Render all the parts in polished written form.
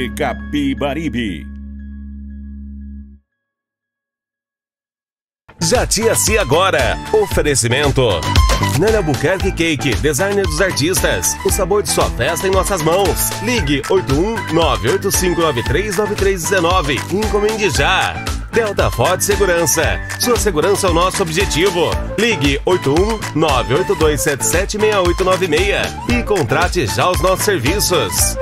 TV Capibaribe. Jatiaci agora. Oferecimento Nana Albuquerque Cake, designer dos artistas. O sabor de sua festa em nossas mãos. Ligue 81-98593-9319. Encomende já. Delta Ford Segurança. Sua segurança é o nosso objetivo. Ligue 81-982776896 e contrate já os nossos serviços.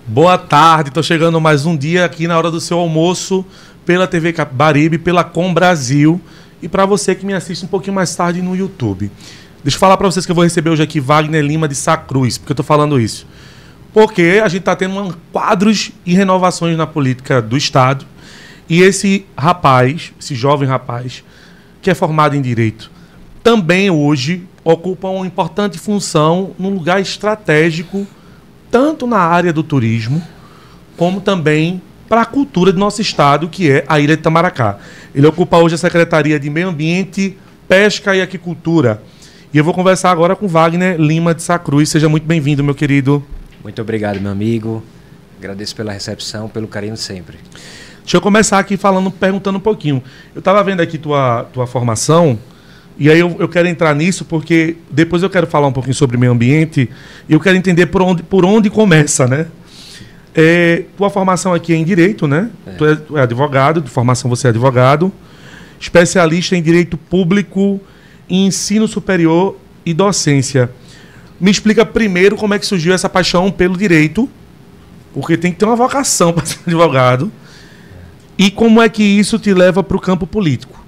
Boa tarde, estou chegando mais um dia aqui na hora do seu almoço pela TV Capibaribe, pela Com Brasil e para você que me assiste um pouquinho mais tarde no YouTube. Deixa eu falar para vocês que eu vou receber hoje aqui Wagner Lima de Sacruz. Por que eu estou falando isso? Porque a gente está tendo quadros e renovações na política do Estado e esse rapaz, esse jovem rapaz, que é formado em Direito, também hoje ocupa uma importante função num lugar estratégico tanto na área do turismo, como também para a cultura do nosso estado, que é a Ilha de Itamaracá. Ele ocupa hoje a Secretaria de Meio Ambiente, Pesca e Aquicultura. E eu vou conversar agora com Wagner Lima de Sacruz. Seja muito bem-vindo, meu querido. Muito obrigado, meu amigo. Agradeço pela recepção, pelo carinho sempre. Deixa eu começar aqui perguntando um pouquinho. Eu estava vendo aqui tua formação. E aí eu quero entrar nisso porque depois eu quero falar um pouquinho sobre meio ambiente e eu quero entender por onde começa, né? Tua formação aqui é em Direito, né? Tu é advogado, de formação você é advogado, especialista em Direito Público, Ensino Superior e Docência. Me explica primeiro como é que surgiu essa paixão pelo direito, porque tem que ter uma vocação para ser advogado, e como é que isso te leva para o campo político.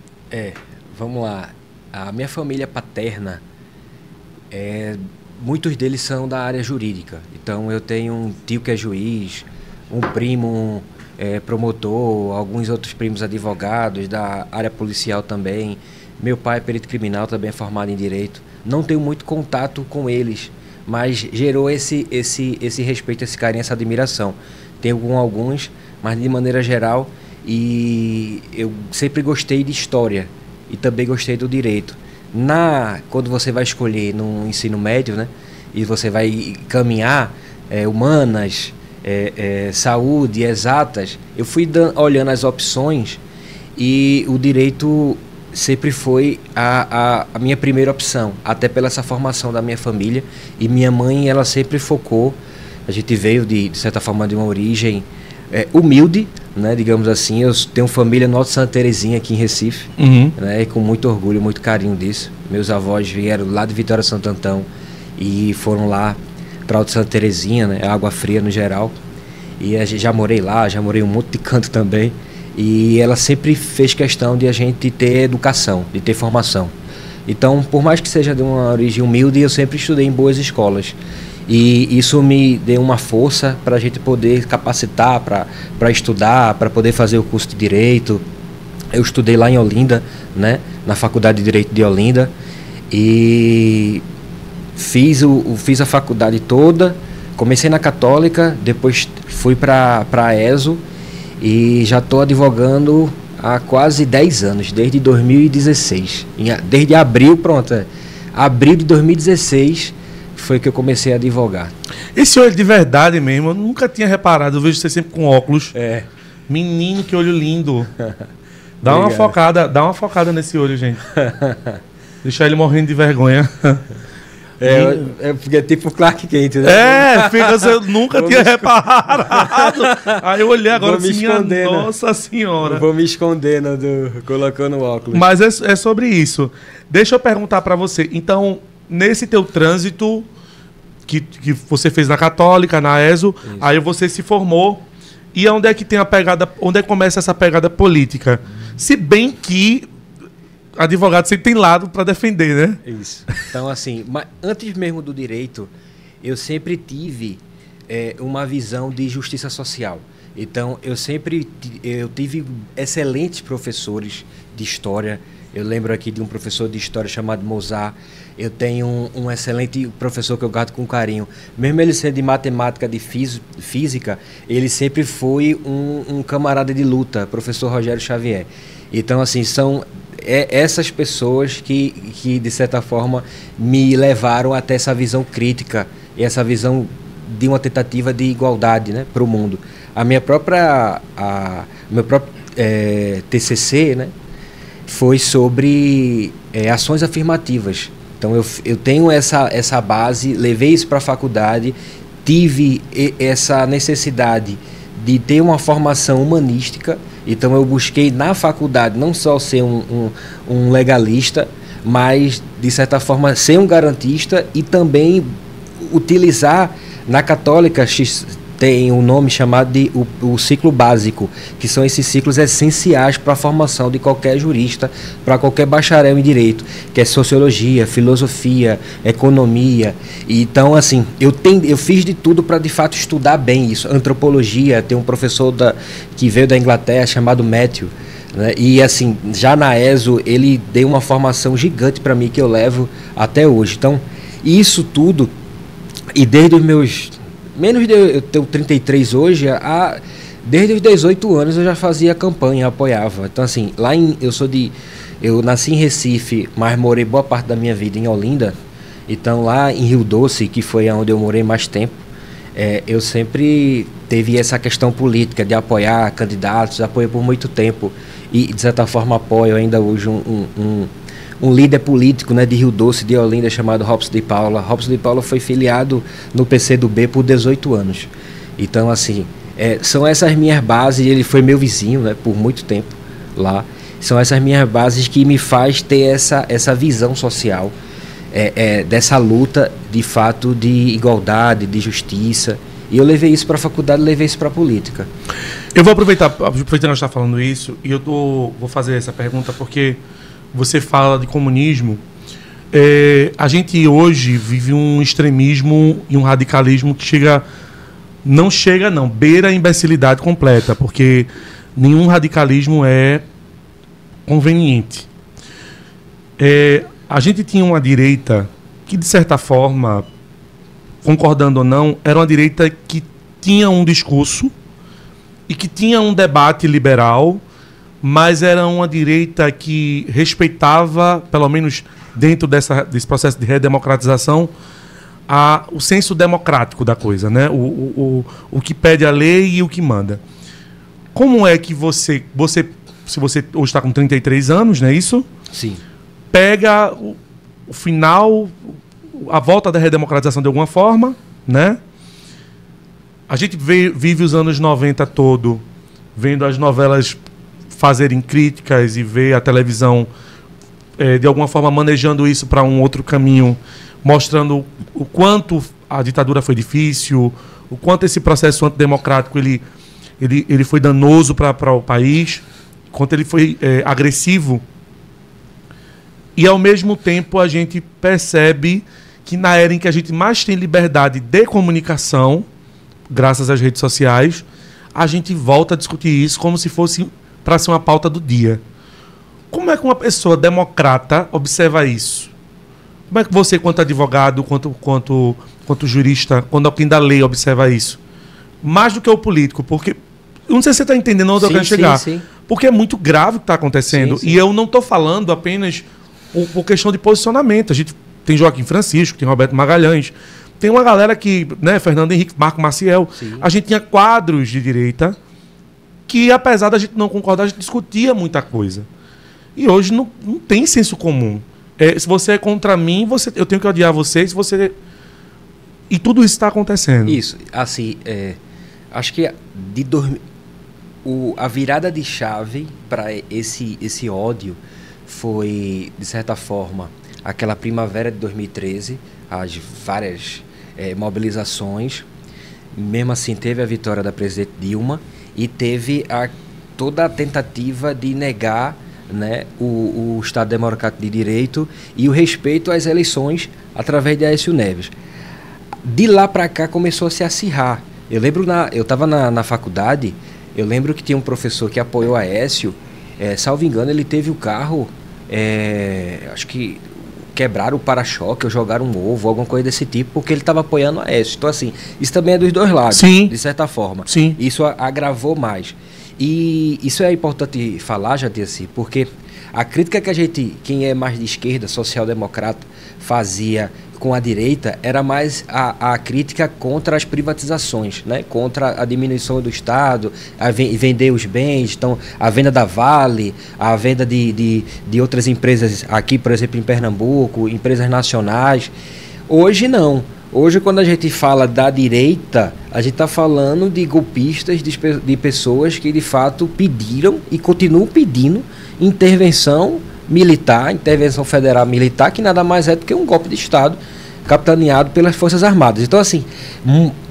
Vamos lá. A minha família paterna, muitos deles são da área jurídica. Então eu tenho um tio que é juiz, um primo promotor, alguns outros primos advogados da área policial também. Meu pai é perito criminal, também é formado em Direito. Não tenho muito contato com eles, mas gerou esse respeito, esse carinho, essa admiração. Tenho com alguns, mas de maneira geral, e eu sempre gostei de história. E também gostei do direito. Quando você vai escolher no ensino médio, né, e você vai caminhar humanas, saúde, exatas, eu fui olhando as opções e o direito sempre foi a minha primeira opção, até pela essa formação da minha família. E minha mãe, ela sempre focou, a gente veio de certa forma de uma origem humilde, né, digamos assim. Eu tenho família no Alto Santa Terezinha aqui em Recife, né, e com muito orgulho, muito carinho disso. Meus avós vieram lá de Vitória Santo Antão e foram lá para Alto Santa Terezinha, né, Água Fria no geral. E a gente já morei lá, já morei em um monte de canto também. E ela sempre fez questão de a gente ter educação, de ter formação. Então, por mais que seja de uma origem humilde, eu sempre estudei em boas escolas. E isso me deu uma força para a gente poder capacitar, para estudar, para poder fazer o curso de Direito. Eu estudei lá em Olinda, né, na Faculdade de Direito de Olinda, e fiz a faculdade toda. Comecei na Católica, depois fui para a ESO e já estou advogando há quase 10 anos, desde 2016. Desde abril, abril de 2016... foi que eu comecei a advogar. Esse olho de verdade mesmo, eu nunca tinha reparado. Eu vejo você sempre com óculos. Menino, que olho lindo. Dá uma focada nesse olho, gente. Deixar ele morrendo de vergonha. Porque é tipo Clark Kent, né? Eu nunca tinha reparado. Aí eu olhei agora assim, nossa senhora. Vou me escondendo colocando óculos. Mas é sobre isso. Deixa eu perguntar para você. Então, nesse teu trânsito que você fez na Católica, na ESO, isso. Aí você se formou. E onde é que tem onde é que começa essa pegada política? Se bem que advogado sempre tem lado para defender, né? Isso. Então, assim, antes mesmo do direito, eu sempre tive uma visão de justiça social. Então, eu tive excelentes professores de história Eu lembro aqui de um professor de história chamado Mozart. Eu tenho um excelente professor que eu guardo com carinho. Mesmo ele sendo de matemática, de física, ele sempre foi um camarada de luta, professor Rogério Xavier. Então, assim, são essas pessoas que, de certa forma, me levaram até essa visão crítica e essa visão de uma tentativa de igualdade, né, para o mundo. Meu próprio TCC, né, foi sobre ações afirmativas. Então eu tenho essa base, levei isso para a faculdade, tive essa necessidade de ter uma formação humanística. Então eu busquei na faculdade não só ser um legalista, mas de certa forma ser um garantista e também utilizar na Católica. Tem um nome chamado de o ciclo básico, que são esses ciclos essenciais para a formação de qualquer jurista, para qualquer bacharel em direito, que é sociologia, filosofia, economia. Então, assim, eu fiz de tudo para de fato estudar bem isso. Antropologia, tem um professor que veio da Inglaterra chamado Matthew, né? E assim, já na ESO ele deu uma formação gigante para mim que eu levo até hoje. Então, isso tudo, e desde os meus... eu tenho 33 hoje, desde os 18 anos eu já fazia campanha, apoiava. Então, assim, eu nasci em Recife, mas morei boa parte da minha vida em Olinda. Então, lá em Rio Doce, que foi onde eu morei mais tempo, eu sempre teve essa questão política de apoiar candidatos, apoio por muito tempo. E, de certa forma, apoio ainda hoje um líder político, né, de Rio Doce, de Olinda, chamado Robson de Paula. Robson de Paula foi filiado no PCdoB por 18 anos. Então, assim, são essas minhas bases. Ele foi meu vizinho, né, por muito tempo lá. São essas minhas bases que me faz ter essa visão social, dessa luta, de fato, de igualdade, de justiça. E eu levei isso para a faculdade, levei isso para a política. Eu vou aproveitando que nós estamos falando isso, e vou fazer essa pergunta porque você fala de comunismo. A gente hoje vive um extremismo e um radicalismo que beira a imbecilidade completa, porque nenhum radicalismo é conveniente. A gente tinha uma direita que, de certa forma, concordando ou não, era uma direita que tinha um discurso e que tinha um debate liberal, mas era uma direita que respeitava, pelo menos dentro desse processo de redemocratização, o senso democrático da coisa, né? O que pede a lei e o que manda. Como é que você se você hoje está com 33 anos, não é isso? Sim. Pega o final, a volta da redemocratização de alguma forma, né? A gente vive os anos 90 todo, vendo as novelas fazerem críticas e ver a televisão de alguma forma manejando isso para um outro caminho, mostrando o quanto a ditadura foi difícil, o quanto esse processo antidemocrático ele foi danoso para o país, quanto ele foi agressivo. E ao mesmo tempo a gente percebe que na era em que a gente mais tem liberdade de comunicação, graças às redes sociais, a gente volta a discutir isso como se fosse para ser uma pauta do dia. Como é que uma pessoa democrata observa isso? Como é que você, quanto advogado, quanto jurista, quando alguém da lei observa isso? Mais do que o político, porque... Eu não sei se você está entendendo onde eu quero chegar. Sim. Porque é muito grave o que está acontecendo. Sim. E eu não estou falando apenas por questão de posicionamento. A gente tem Joaquim Francisco, tem Roberto Magalhães, tem uma galera que, né, Fernando Henrique, Marco Maciel. Sim. A gente tinha quadros de direita que, apesar da gente não concordar, a gente discutia muita coisa. E hoje não tem senso comum. Se você é contra mim, eu tenho que odiar você. Se você... E tudo isso está acontecendo. Isso. Assim, acho que a virada de chave para esse ódio foi, de certa forma, aquela primavera de 2013, as várias mobilizações. Mesmo assim, teve a vitória da presidente Dilma e teve toda a tentativa de negar, né, o Estado Democrático de Direito e o respeito às eleições através de Aécio Neves. De lá para cá começou a se acirrar. Eu lembro, eu estava na faculdade, eu lembro que tinha um professor que apoiou Aécio, salvo engano, ele teve o carro acho que quebraram o para-choque ou jogaram um ovo, alguma coisa desse tipo, porque ele estava apoiando a Aécio. Então, assim, isso também é dos dois lados, Sim. de certa forma. Sim. Isso agravou mais. E isso é importante falar, Jadiaci, porque a crítica que a gente, quem é mais de esquerda, social-democrata, fazia com a direita era mais a crítica contra as privatizações, né? Contra a diminuição do Estado, vender os bens, então a venda da Vale, a venda de outras empresas aqui, por exemplo, em Pernambuco, empresas nacionais. Hoje não. Hoje, quando a gente fala da direita, a gente está falando de golpistas, de pessoas que de fato pediram e continuam pedindo intervenção militar, intervenção federal militar, que nada mais é do que um golpe de Estado capitaneado pelas Forças Armadas. Então, assim,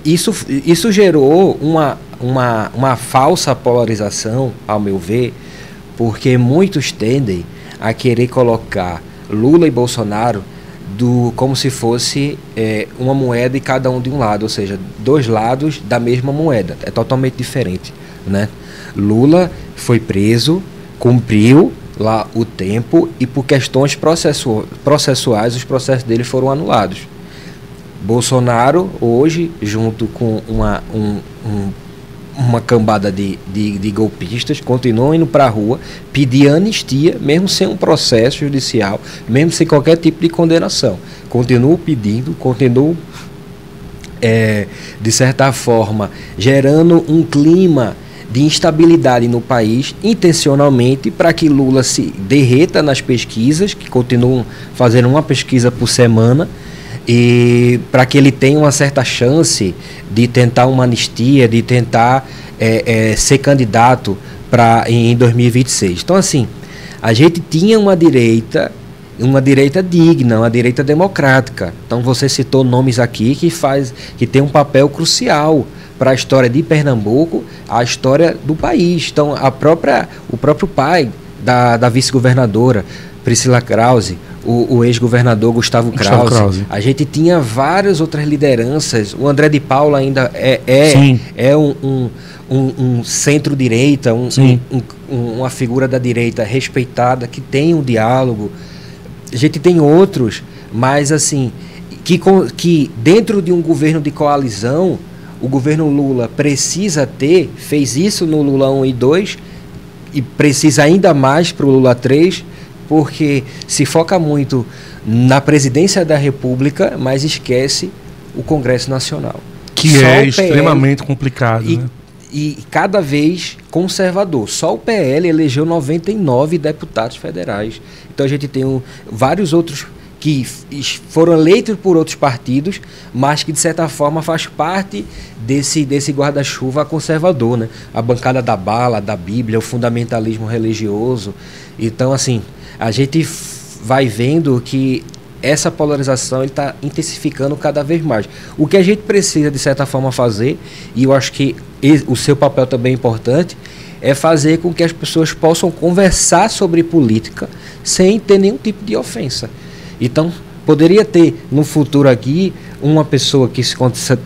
isso gerou uma falsa polarização, ao meu ver, porque muitos tendem a querer colocar Lula e Bolsonaro como se fosse uma moeda e cada um de um lado, ou seja, dois lados da mesma moeda. É totalmente diferente, né? Lula foi preso, cumpriu lá o tempo e por questões processuais os processos dele foram anulados. Bolsonaro hoje, junto com uma cambada de golpistas, continuam indo para a rua pedir anistia, mesmo sem um processo judicial, mesmo sem qualquer tipo de condenação. Continuam pedindo, continuam, de certa forma, gerando um clima de instabilidade no país, intencionalmente, para que Lula se derreta nas pesquisas, que continuam fazendo uma pesquisa por semana, e para que ele tenha uma certa chance de tentar uma anistia, de tentar ser candidato em 2026. Então, assim, a gente tinha uma direita digna, uma direita democrática. Então, você citou nomes aqui que tem um papel crucial para a história de Pernambuco, a história do país. Então, o próprio pai da vice-governadora, Priscila Krause, o ex-governador Gustavo Krause. A gente tinha várias outras lideranças. O André de Paula ainda é um centro-direita, uma figura da direita respeitada, que tem um diálogo. A gente tem outros, mas assim, que dentro de um governo de coalizão, o governo Lula fez isso no Lula 1 e 2, e precisa ainda mais para o Lula 3, porque se foca muito na presidência da República, mas esquece o Congresso Nacional. Que é extremamente complicado, né? E cada vez conservador. Só o PL elegeu 99 deputados federais. Então a gente tem vários outros que foram eleitos por outros partidos, mas que de certa forma faz parte desse guarda-chuva conservador, né? A bancada da bala, da Bíblia, o fundamentalismo religioso. Então, assim, a gente vai vendo que essa polarização está intensificando cada vez mais. O que a gente precisa, de certa forma, fazer, e eu acho que o seu papel também é importante, é fazer com que as pessoas possam conversar sobre política sem ter nenhum tipo de ofensa. Então, poderia ter no futuro aqui uma pessoa que se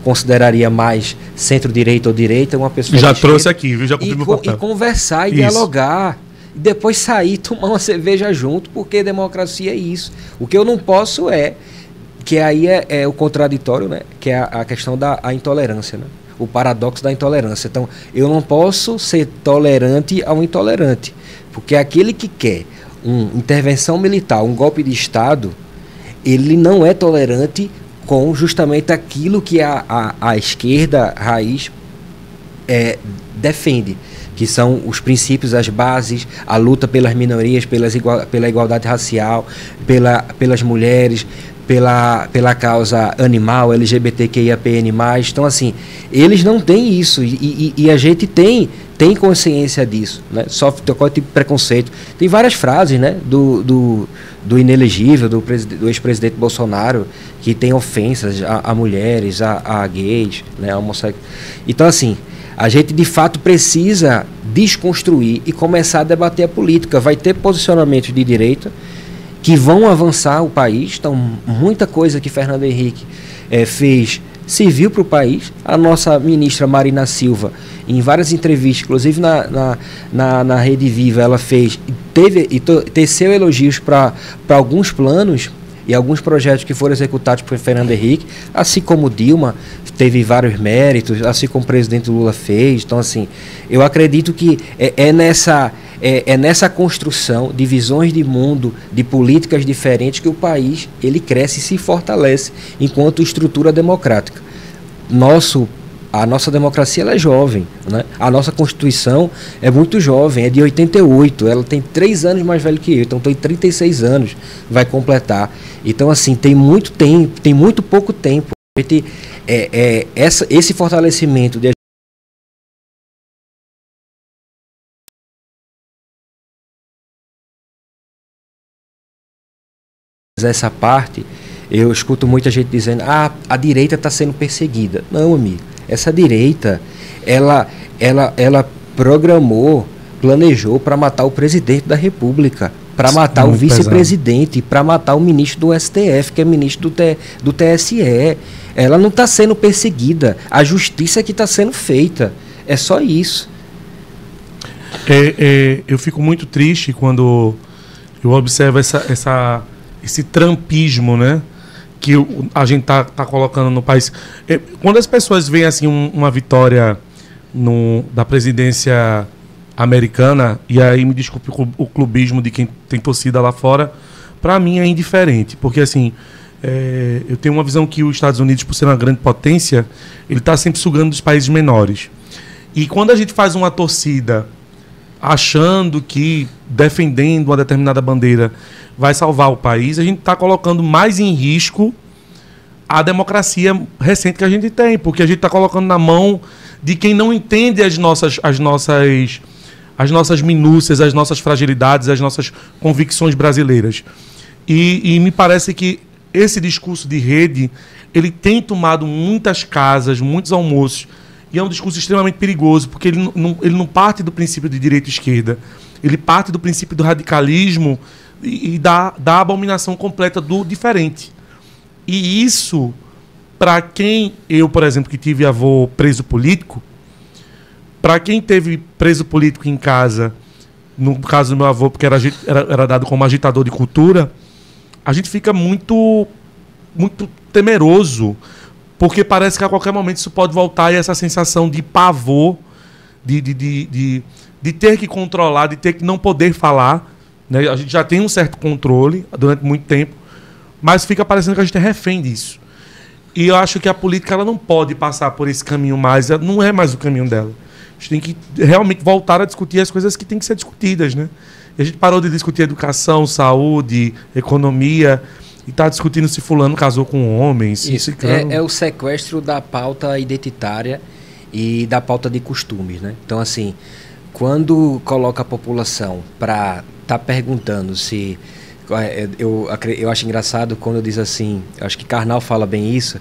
consideraria mais centro-direita ou direita, uma pessoa já trouxe aqui, viu? Já cumpri meu papel. E conversar e dialogar. E depois sair, tomar uma cerveja junto, porque democracia é isso. O que eu não posso que aí é o contraditório, né? Que é a questão da intolerância, né? O paradoxo da intolerância. Então, eu não posso ser tolerante ao intolerante, porque aquele que quer uma intervenção militar, um golpe de Estado, ele não é tolerante com justamente aquilo que a esquerda raiz defende, que são os princípios, as bases, a luta pelas minorias, pela igualdade racial, pelas mulheres, pela causa animal, LGBTQIAPN+. Então, assim, eles não têm isso, e a gente tem consciência disso, né? Sofre qualquer tipo de preconceito. Tem várias frases, né, do inelegível, do ex-presidente Bolsonaro, que tem ofensas a mulheres, a gays, né, a homossexuais. Então, assim, a gente de fato precisa desconstruir e começar a debater a política. Vai ter posicionamentos de direita que vão avançar o país. Então, muita coisa que Fernando Henrique fez serviu para o país. A nossa ministra Marina Silva em várias entrevistas, inclusive na Rede Viva, ela fez, teceu elogios para alguns planos e alguns projetos que foram executados por Fernando Henrique, assim como Dilma teve vários méritos, assim como o presidente Lula fez. Então, assim, eu acredito que é nessa construção de visões de mundo, de políticas diferentes, que o país ele cresce e se fortalece enquanto estrutura democrática. A nossa democracia ela é jovem, né? A nossa Constituição é muito jovem, é de 88, ela tem 3 anos mais velho que eu, então tem 36 anos, vai completar. Então, assim, tem muito tempo, tem muito pouco tempo. Esse fortalecimento de essa parte, eu escuto muita gente dizendo, a direita está sendo perseguida. Não, amigo. Essa direita, ela planejou para matar o presidente da República, para matar o vice-presidente, para matar o ministro do STF, que é ministro do TSE. Ela não está sendo perseguida, a justiça que está sendo feita. É só isso. Eu fico muito triste quando eu observo esse trampismo, né, que a gente tá colocando no país. Quando as pessoas veem assim uma vitória da presidência americana, e aí me desculpe o clubismo de quem tem torcida lá fora, para mim é indiferente, porque assim, eu tenho uma visão que os Estados Unidos, por ser uma grande potência, ele está sempre sugando dos países menores. E quando a gente faz uma torcida achando que defendendo uma determinada bandeira vai salvar o país, a gente está colocando mais em risco a democracia recente que a gente tem, porque a gente está colocando na mão de quem não entende as nossas minúcias, as nossas fragilidades, as nossas convicções brasileiras. E me parece que esse discurso de rede, ele tem tomado muitas casas, muitos almoços, e é um discurso extremamente perigoso, porque ele não parte do princípio de direita e esquerda, ele parte do princípio do radicalismo e da abominação completa do diferente. E isso, para quem, eu, por exemplo, que tive avô preso político, para quem teve preso político em casa, no caso do meu avô, porque era dado como agitador de cultura, a gente fica muito, muito temeroso, porque parece que a qualquer momento isso pode voltar, e essa sensação de pavor, de ter que controlar, de ter que não poder falar, né? A gente já tem um certo controle durante muito tempo, mas fica parecendo que a gente é refém disso. E eu acho que a política ela não pode passar por esse caminho mais, não é mais o caminho dela. A gente tem que realmente voltar a discutir as coisas que têm que ser discutidas, né? E a gente parou de discutir educação, saúde, economia, e está discutindo se fulano casou com um homem. Isso, é o sequestro da pauta identitária e da pauta de costumes, né? Então, assim, quando coloca a população para estar perguntando se... Eu acho engraçado quando diz assim, acho que Karnal fala bem isso,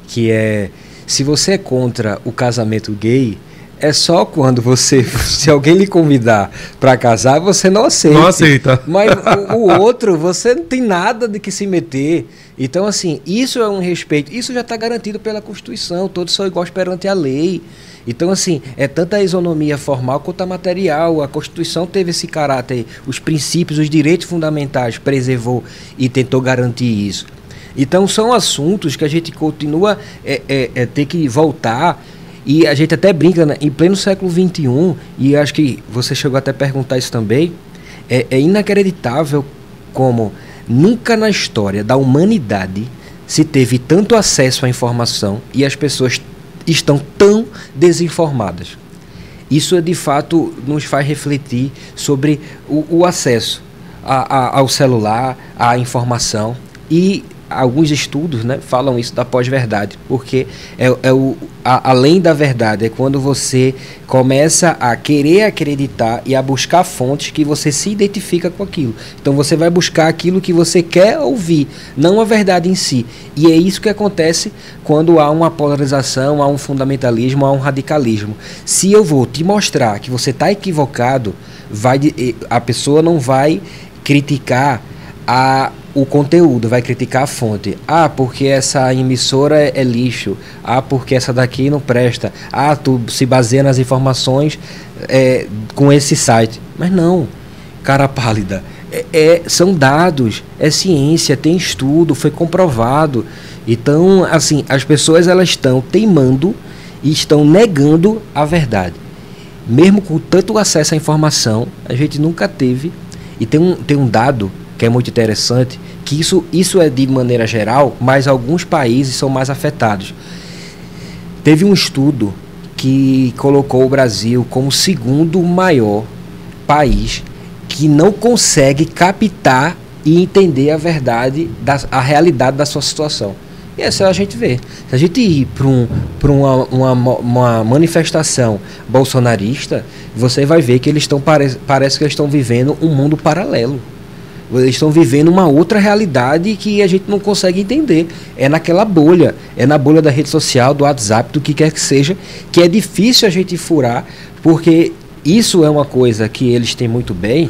que é, se você é contra o casamento gay, é só quando se alguém lhe convidar para casar, você não aceita. Não aceita. Mas o outro, você não tem nada de que se meter. Então, assim, isso é um respeito. Isso já está garantido pela Constituição. Todos são iguais perante a lei. Então, assim, é tanto a isonomia formal quanto a material. A Constituição teve esse caráter, os princípios, os direitos fundamentais, preservou e tentou garantir isso. Então, são assuntos que a gente continua ter que voltar. E a gente até brinca, né? Em pleno século XXI, e acho que você chegou até a perguntar isso também, é inacreditável como nunca na história da humanidade se teve tanto acesso à informação e as pessoas estão tão desinformadas. Isso, de fato, nos faz refletir sobre o acesso ao celular, à informação, e alguns estudos, né, falam isso da pós-verdade, porque além da verdade, é quando você começa a querer acreditar e a buscar fontes que você se identifica com aquilo. Então você vai buscar aquilo que você quer ouvir, não a verdade em si. E é isso que acontece quando há uma polarização, há um fundamentalismo, há um radicalismo. Se eu vou te mostrar que você está equivocado, a pessoa não vai criticar o conteúdo, vai criticar a fonte. Ah, porque essa emissora é lixo. Ah, porque essa daqui não presta. Ah, tu se baseia nas informações com esse site. Mas não, cara pálida. São dados, é ciência, tem estudo, foi comprovado. Então, assim, as pessoas elas estão teimando e estão negando a verdade. Mesmo com tanto acesso à informação, a gente nunca teve. E tem um dado que é muito interessante, que isso é de maneira geral, mas alguns países são mais afetados. Teve um estudo que colocou o Brasil como o segundo maior país que não consegue captar e entender a verdade, a realidade da sua situação. E essa a gente vê. Se a gente ir para uma manifestação bolsonarista, você vai ver que eles estão, parece que eles estão vivendo um mundo paralelo. Eles estão vivendo uma outra realidade que a gente não consegue entender. É naquela bolha, é na bolha da rede social, do WhatsApp, do que quer que seja, que é difícil a gente furar, porque isso é uma coisa que eles têm muito bem,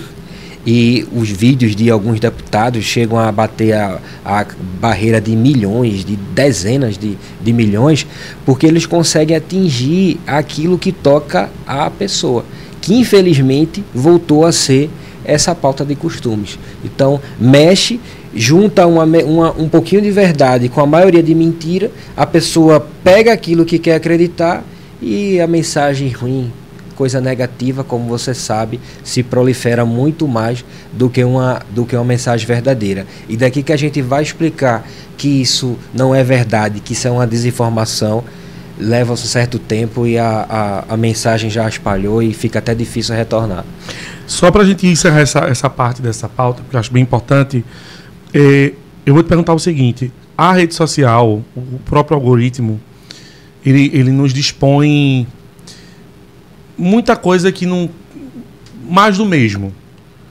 e os vídeos de alguns deputados chegam a bater a barreira de milhões, de dezenas de milhões, porque eles conseguem atingir aquilo que toca a pessoa, que infelizmente voltou a ser essa pauta de costumes. Então, mexe, junta um pouquinho de verdade com a maioria de mentira, a pessoa pega aquilo que quer acreditar e a mensagem ruim, coisa negativa, como você sabe, se prolifera muito mais do que uma mensagem verdadeira. E daqui que a gente vai explicar que isso não é verdade, que isso é uma desinformação, leva um certo tempo e a mensagem já espalhou e fica até difícil retornar. Só para a gente encerrar essa parte dessa pauta, porque eu acho bem importante, eu vou te perguntar o seguinte: a rede social, o próprio algoritmo, ele nos dispõe muita coisa que não... mais do mesmo.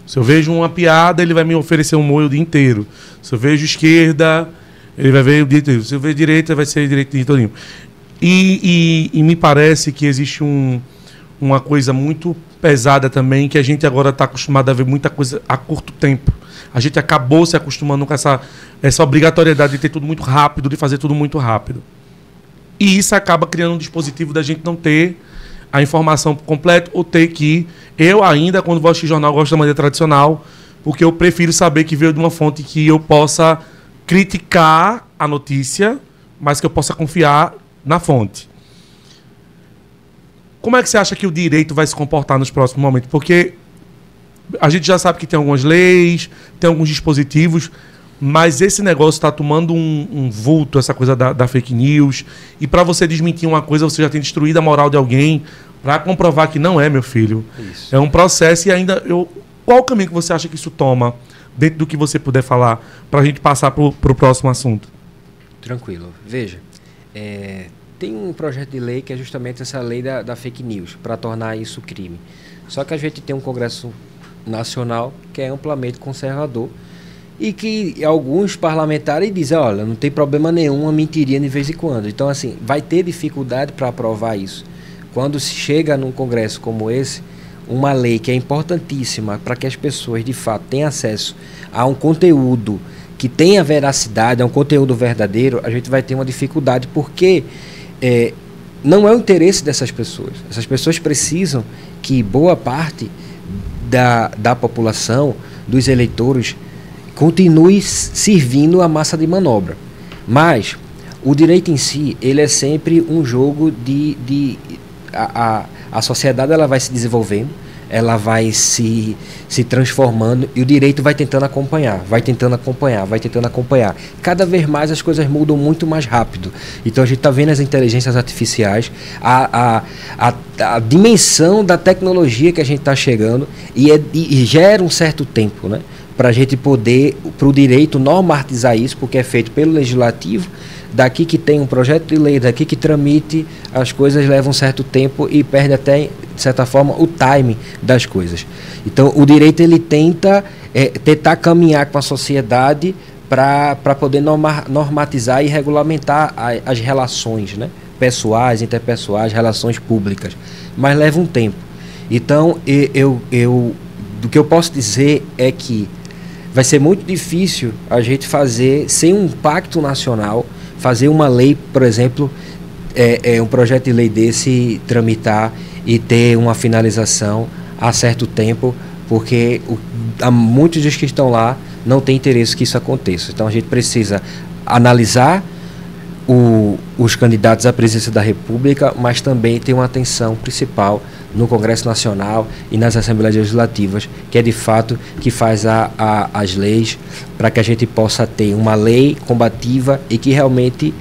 Se eu vejo uma piada, ele vai me oferecer um molho o dia inteiro. Se eu vejo esquerda, ele vai ver o dia inteiro. Se eu ver direita, vai ser direito o dia todo. E me parece que existe uma coisa muito pesada também, que a gente agora está acostumado a ver muita coisa a curto tempo. A gente acabou se acostumando com essa obrigatoriedade de ter tudo muito rápido, de fazer tudo muito rápido. E isso acaba criando um dispositivo da gente não ter a informação completa, ou ter que... Eu ainda, quando vou assistir jornal, gosto da maneira tradicional, porque eu prefiro saber que veio de uma fonte que eu possa criticar a notícia, mas que eu possa confiar na fonte. Como é que você acha que o direito vai se comportar nos próximos momentos? Porque a gente já sabe que tem algumas leis, tem alguns dispositivos, mas esse negócio está tomando um vulto, essa coisa da fake news. E para você desmentir uma coisa, você já tem destruído a moral de alguém para comprovar que não é, meu filho. Isso. É um processo e ainda... Qual o caminho que você acha que isso toma, dentro do que você puder falar, para a gente passar para o próximo assunto? Tranquilo. Veja, tem um projeto de lei que é justamente essa lei da fake news, para tornar isso crime. Só que a gente tem um Congresso Nacional que é amplamente conservador e que alguns parlamentares dizem, olha, não tem problema nenhum, uma mentirinha de vez em quando. Então, assim, vai ter dificuldade para aprovar isso. Quando se chega num Congresso como esse, uma lei que é importantíssima para que as pessoas, de fato, tenham acesso a um conteúdo que tenha veracidade, a um conteúdo verdadeiro, a gente vai ter uma dificuldade, porque não é o interesse dessas pessoas. Essas pessoas precisam que boa parte da população, dos eleitores, continue servindo a massa de manobra. Mas o direito em si, ele é sempre um jogo a sociedade ela vai se desenvolvendo, ela vai se transformando e o direito vai tentando acompanhar. Cada vez mais as coisas mudam muito mais rápido. Então a gente está vendo as inteligências artificiais, a dimensão da tecnologia que a gente está chegando e gera um certo tempo, né, para a gente poder, para o direito normatizar isso, porque é feito pelo legislativo. Daqui que tem um projeto de lei, daqui que tramite, as coisas levam um certo tempo e perde até, de certa forma, o timing das coisas. Então, o direito ele tentar caminhar com a sociedade para poder normatizar e regulamentar as relações, né, pessoais, interpessoais, relações públicas. Mas leva um tempo. Então, do que eu posso dizer é que vai ser muito difícil a gente fazer, sem um pacto nacional, fazer uma lei, por exemplo, um projeto de lei desse tramitar e ter uma finalização a certo tempo, porque muitos dos que estão lá não têm interesse que isso aconteça. Então a gente precisa analisar os candidatos à presidência da República, mas também ter uma atenção principal no Congresso Nacional e nas Assembleias Legislativas, que é de fato que faz as leis para que a gente possa ter uma lei combativa e que realmente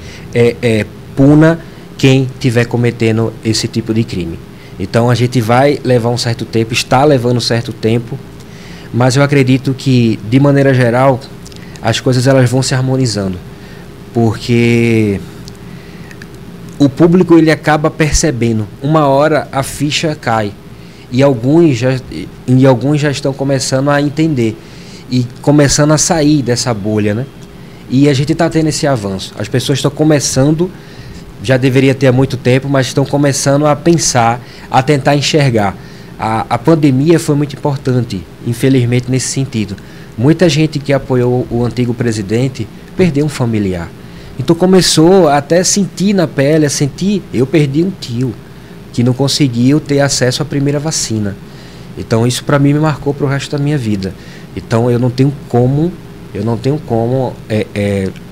puna quem estiver cometendo esse tipo de crime. Então a gente vai levar um certo tempo, está levando um certo tempo, mas eu acredito que, de maneira geral, as coisas elas vão se harmonizando, porque o público ele acaba percebendo, uma hora a ficha cai, e alguns já estão começando a entender e começando a sair dessa bolha, né? E a gente está tendo esse avanço, as pessoas estão começando, já deveria ter há muito tempo, mas estão começando a pensar, a tentar enxergar. A pandemia foi muito importante, infelizmente, nesse sentido. Muita gente que apoiou o antigo presidente perdeu um familiar. Então começou a até sentir na pele, eu perdi um tio que não conseguiu ter acesso à primeira vacina. Então isso para mim me marcou para o resto da minha vida. Então eu não tenho como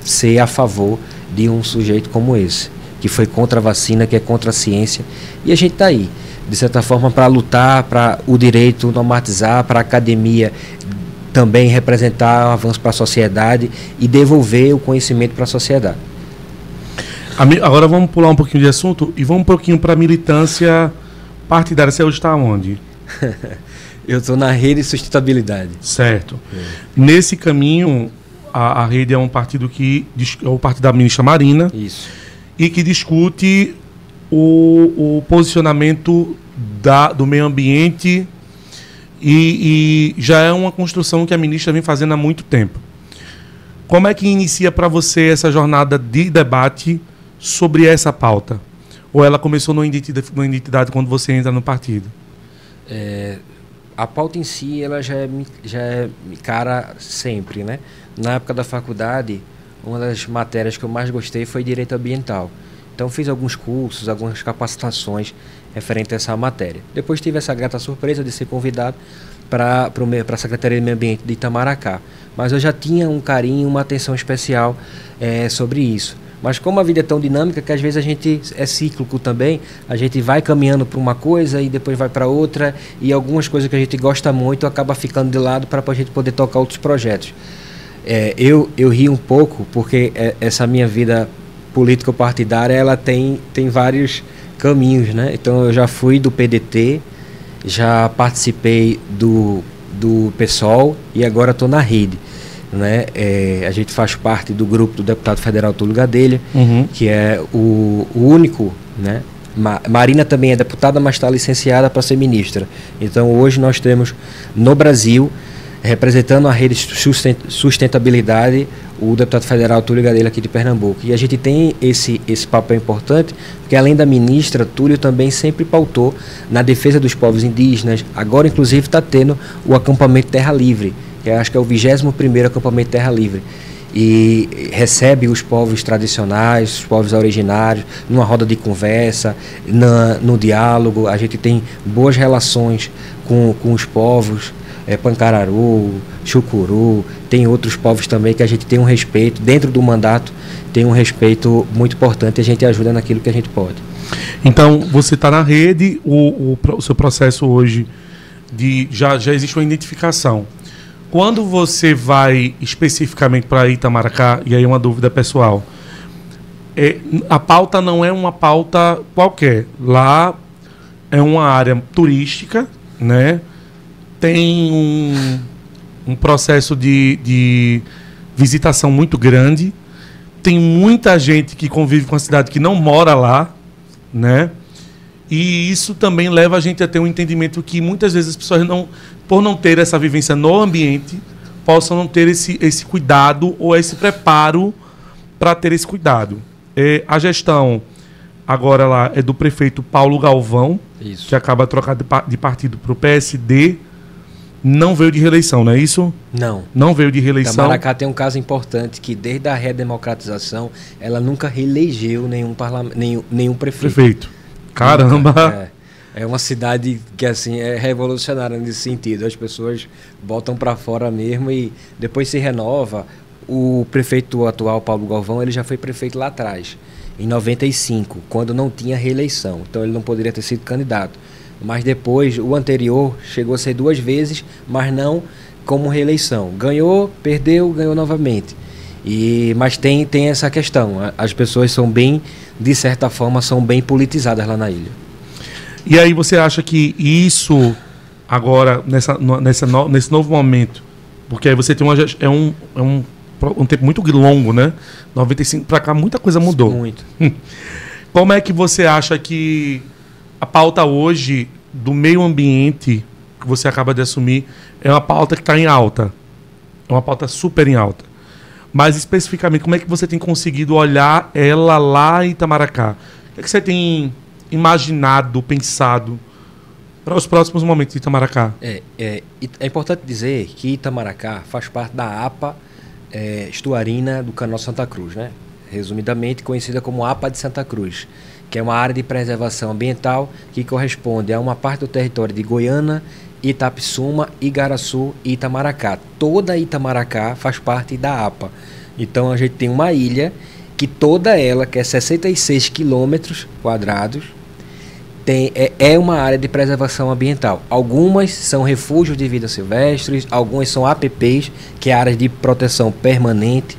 ser a favor de um sujeito como esse, que foi contra a vacina, que é contra a ciência, e a gente está aí, de certa forma, para lutar para o direito normatizar, para a academia também representar um avanço para a sociedade e devolver o conhecimento para a sociedade. Agora vamos pular um pouquinho de assunto e vamos um pouquinho para a militância partidária. Você hoje está onde? Eu estou na Rede Sustentabilidade. Certo. Nesse caminho, a Rede é um partido é o partido da ministra Marina. Isso. E que discute o posicionamento do meio ambiente e já é uma construção que a ministra vem fazendo há muito tempo. Como é que inicia para você essa jornada de debate sobre essa pauta? Ou ela começou numa identidade quando você entra no partido? A pauta em si ela já é cara sempre, né? Na época da faculdade, uma das matérias que eu mais gostei foi Direito Ambiental. Então fiz alguns cursos, algumas capacitações referente a essa matéria. Depois tive essa grata surpresa de ser convidado para a Secretaria de Meio Ambiente de Itamaracá. Mas eu já tinha um carinho, uma atenção especial sobre isso. Mas como a vida é tão dinâmica que às vezes a gente é cíclico também, a gente vai caminhando para uma coisa e depois vai para outra, e algumas coisas que a gente gosta muito acaba ficando de lado para a gente poder tocar outros projetos. Eu ri um pouco porque essa minha vida político-partidária ela tem vários caminhos, né? Então eu já fui do PDT, já participei do PSOL e agora estou na Rede, né? A gente faz parte do grupo do deputado federal Túlio Gadelha, que é o único, né? Marina também é deputada, mas está licenciada para ser ministra. Então hoje nós temos no Brasil, representando a Rede Sustentabilidade, o deputado federal Túlio Gadelha aqui de Pernambuco. E a gente tem esse papel importante, porque além da ministra, Túlio também sempre pautou na defesa dos povos indígenas. Agora, inclusive, está tendo o acampamento Terra Livre, que eu acho que é o 21º acampamento Terra Livre. E recebe os povos tradicionais, os povos originários, numa roda de conversa, no diálogo. A gente tem boas relações com os povos, Pancararu, Chucuru, tem outros povos também que a gente tem um respeito, dentro do mandato tem um respeito muito importante e a gente ajuda naquilo que a gente pode. Então, você está na Rede, o seu processo hoje, já existe uma identificação. Quando você vai especificamente para Itamaracá, e aí uma dúvida pessoal, a pauta não é uma pauta qualquer, lá é uma área turística, né? Tem um processo de visitação muito grande. Tem muita gente que convive com a cidade que não mora lá, né? E isso também leva a gente a ter um entendimento que muitas vezes as pessoas, por não ter essa vivência no ambiente, possam não ter esse cuidado ou esse preparo para ter esse cuidado. A gestão agora lá é do prefeito Paulo Galvão, que acaba de trocar de partido para o PSD, não veio de reeleição, não é isso? Não. Não veio de reeleição. Itamaracá tem um caso importante que desde a redemocratização ela nunca reelegeu nenhum prefeito. Caramba! É uma cidade que assim é revolucionária nesse sentido. As pessoas botam para fora mesmo e depois se renova. O prefeito atual, Paulo Galvão, ele já foi prefeito lá atrás, em 95, quando não tinha reeleição. Então ele não poderia ter sido candidato. Mas depois, o anterior chegou a ser 2 vezes, mas não como reeleição. Ganhou, perdeu, ganhou novamente. Mas tem essa questão. As pessoas são bem, de certa forma, são bem politizadas lá na ilha. E aí você acha que isso, agora, nesse novo momento, porque aí você tem um tempo muito longo, né? 95 para cá, muita coisa mudou. Muito. Como é que você acha que a pauta hoje do meio ambiente, que você acaba de assumir, é uma pauta que está em alta? É uma pauta super em alta. Mas, especificamente, como é que você tem conseguido olhar ela lá em Itamaracá? O que é que você tem imaginado, pensado para os próximos momentos de Itamaracá? É importante dizer que Itamaracá faz parte da APA Estuarina do Canal Santa Cruz, né? Resumidamente conhecida como APA de Santa Cruz, que é uma área de preservação ambiental que corresponde a uma parte do território de Goiânia, Itapissuma, Igaraçu e Itamaracá. Toda Itamaracá faz parte da APA. Então a gente tem uma ilha que toda ela, que é 66 quilômetros quadrados, é uma área de preservação ambiental. Algumas são refúgios de vida silvestres, algumas são APPs, que é áreas de proteção permanente,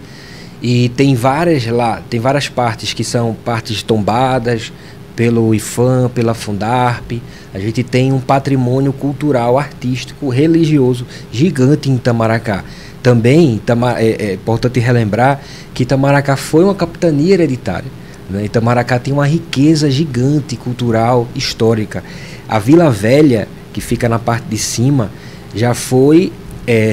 e tem várias partes que são partes tombadas pelo IFAM, pela Fundarp. A gente tem um patrimônio cultural, artístico, religioso gigante em Itamaracá. Também é importante relembrar que Itamaracá foi uma capitania hereditária. Itamaracá tem uma riqueza gigante cultural, histórica. A Vila Velha, que fica na parte de cima, já foi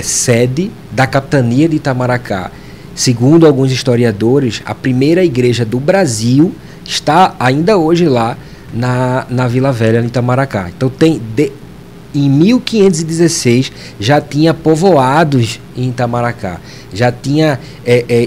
sede da capitania de Itamaracá. Segundo alguns historiadores, a primeira igreja do Brasil está ainda hoje lá na Vila Velha, em Itamaracá. Então em 1516 já tinha povoados em Itamaracá, já tinha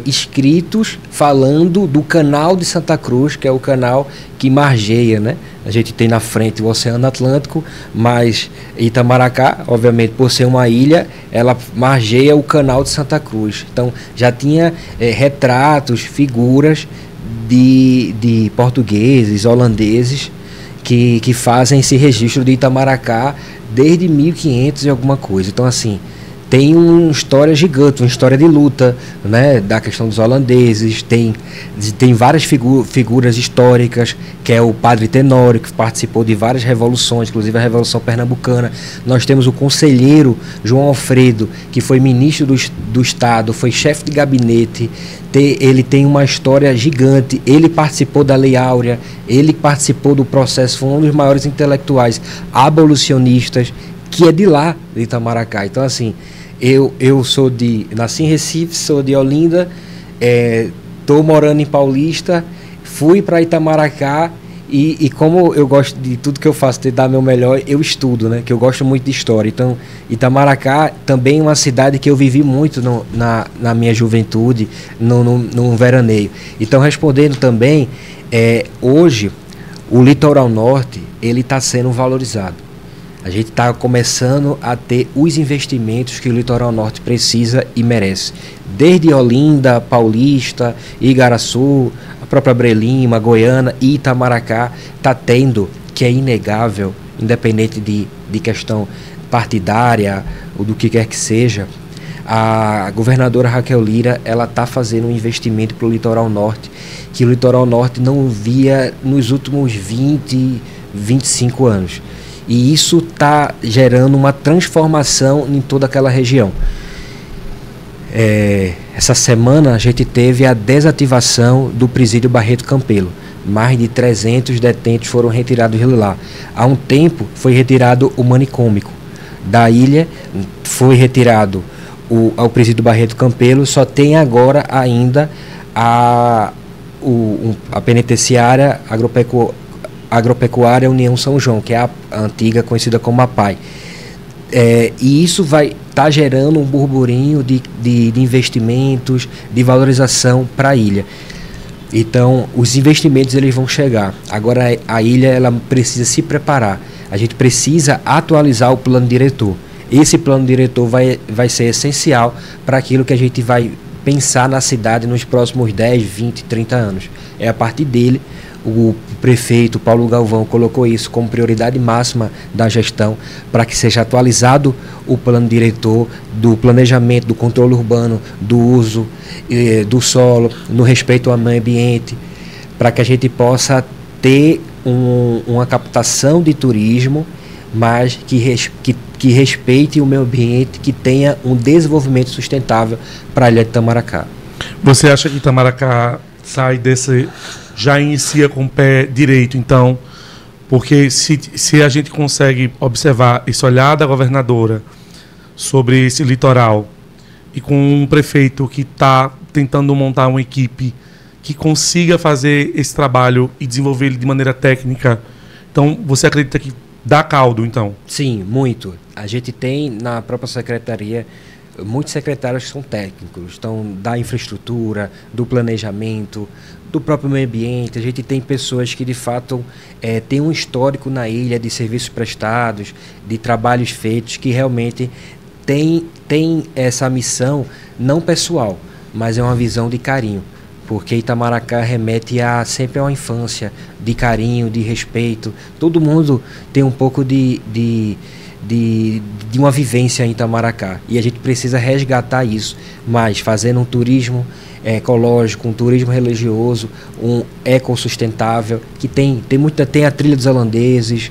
escritos falando do canal de Santa Cruz, que é o canal que margeia, né? A gente tem na frente o Oceano Atlântico, mas Itamaracá, obviamente, por ser uma ilha, ela margeia o canal de Santa Cruz. Então já tinha retratos, figuras de portugueses, holandeses, que fazem esse registro de Itamaracá desde 1500 e alguma coisa. Então, assim, tem uma história gigante, uma história de luta, né, da questão dos holandeses. Tem várias figuras históricas, que é o Padre Tenório, que participou de várias revoluções, inclusive a Revolução Pernambucana. Nós temos o conselheiro João Alfredo, que foi ministro do Estado, foi chefe de gabinete. Ele tem uma história gigante. Ele participou da Lei Áurea, ele participou do processo, foi um dos maiores intelectuais abolicionistas, que é de lá, de Itamaracá. Então, assim, eu nasci em Recife, sou de Olinda, estou morando em Paulista, fui para Itamaracá e como eu gosto de tudo que eu faço, de dar meu melhor, eu estudo, né? Que eu gosto muito de história. Então, Itamaracá também é uma cidade que eu vivi muito na minha juventude, no veraneio. Então, respondendo também, hoje, o litoral norte, ele está sendo valorizado. A gente está começando a ter os investimentos que o litoral norte precisa e merece. Desde Olinda, Paulista, Igaraçu, a própria Brelima, Goiânia e Itamaracá está tendo, que é inegável, independente de questão partidária ou do que quer que seja. A governadora Raquel Lira, ela está fazendo um investimento para o litoral norte, que o litoral norte não via nos últimos 20, 25 anos. E isso está gerando uma transformação em toda aquela região. Essa semana a gente teve a desativação do presídio Barreto Campelo. Mais de 300 detentos foram retirados de lá. Há um tempo foi retirado o manicômico da ilha, foi retirado ao presídio Barreto Campelo, só tem agora ainda a penitenciária Agropecuária União São João, que é a antiga conhecida como APAI. E isso vai estar gerando um burburinho de investimentos, de valorização para a ilha. Então, os investimentos eles vão chegar. Agora, a ilha ela precisa se preparar. A gente precisa atualizar o plano diretor. Esse plano diretor vai ser essencial para aquilo que a gente vai pensar na cidade nos próximos 10, 20, 30 anos. É a partir dele, o prefeito Paulo Galvão colocou isso como prioridade máxima da gestão para que seja atualizado o plano diretor do planejamento, do controle urbano, do uso do solo, no respeito ao meio ambiente, para que a gente possa ter uma captação de turismo, mas que respeite o meio ambiente, que tenha um desenvolvimento sustentável para a ilha de Itamaracá. Você acha que Itamaracá sai desse... já inicia com o pé direito, então, porque se a gente consegue observar esse olhar da governadora sobre esse litoral e com um prefeito que está tentando montar uma equipe que consiga fazer esse trabalho e desenvolver ele de maneira técnica, então você acredita que dá caldo, então? Sim, muito. A gente tem na própria secretaria muitos secretários que são técnicos, então da infraestrutura, do planejamento, do próprio meio ambiente. A gente tem pessoas que de fato têm um histórico na ilha de serviços prestados, de trabalhos feitos, que realmente tem essa missão não pessoal, mas é uma visão de carinho, porque Itamaracá remete sempre a uma infância de carinho, de respeito. Todo mundo tem um pouco de uma vivência em Itamaracá, e a gente precisa resgatar isso, mas fazendo um turismo ecológico, um turismo religioso, um ecossustentável, que tem a Trilha dos Holandeses,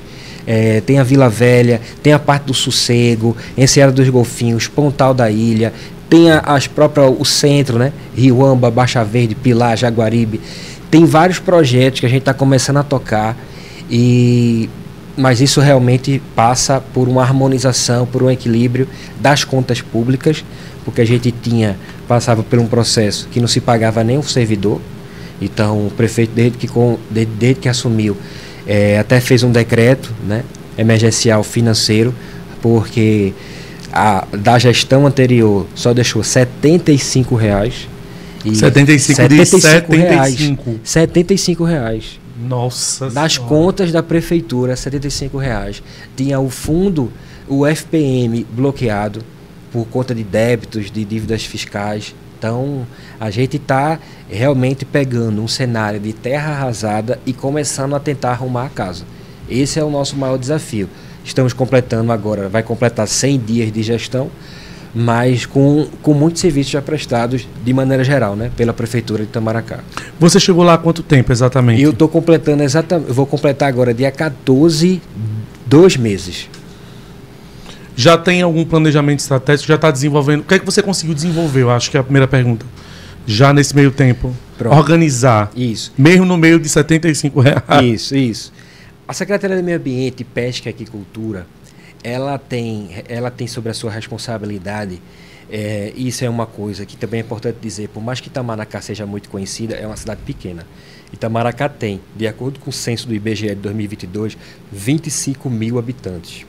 tem a Vila Velha, tem a parte do Sossego, Enseada dos Golfinhos, Pontal da Ilha, tem o centro, né? Riuamba, Baixa Verde, Pilar, Jaguaribe. Tem vários projetos que a gente está começando a tocar, mas isso realmente passa por uma harmonização, por um equilíbrio das contas públicas, porque a gente passava por um processo que não se pagava nem o servidor. Então o prefeito, desde que assumiu, até fez um decreto, né, emergencial financeiro, porque da gestão anterior só deixou R$ 75. E 75 reais. Nossa das senhora. Contas da prefeitura, R$ 75. Tinha o fundo, o FPM bloqueado por conta de débitos, de dívidas fiscais. Então, a gente está realmente pegando um cenário de terra arrasada e começando a tentar arrumar a casa. Esse é o nosso maior desafio. Estamos completando agora, vai completar 100 dias de gestão, mas com muitos serviços já prestados de maneira geral, né, pela Prefeitura de Itamaracá. Você chegou lá há quanto tempo exatamente? Eu estou completando eu vou completar agora dia 14, 2 meses. Já tem algum planejamento estratégico? Já está desenvolvendo? O que é que você conseguiu desenvolver? Eu acho que é a primeira pergunta. Já nesse meio tempo. Pronto. Organizar. Isso. Mesmo no meio de R$ 75. Isso. A Secretaria do Meio Ambiente, Pesca e Aquicultura, ela tem sobre a sua responsabilidade, isso é uma coisa que também é importante dizer, por mais que Itamaracá seja muito conhecida, é uma cidade pequena. Itamaracá tem, de acordo com o censo do IBGE de 2022, 25 mil habitantes.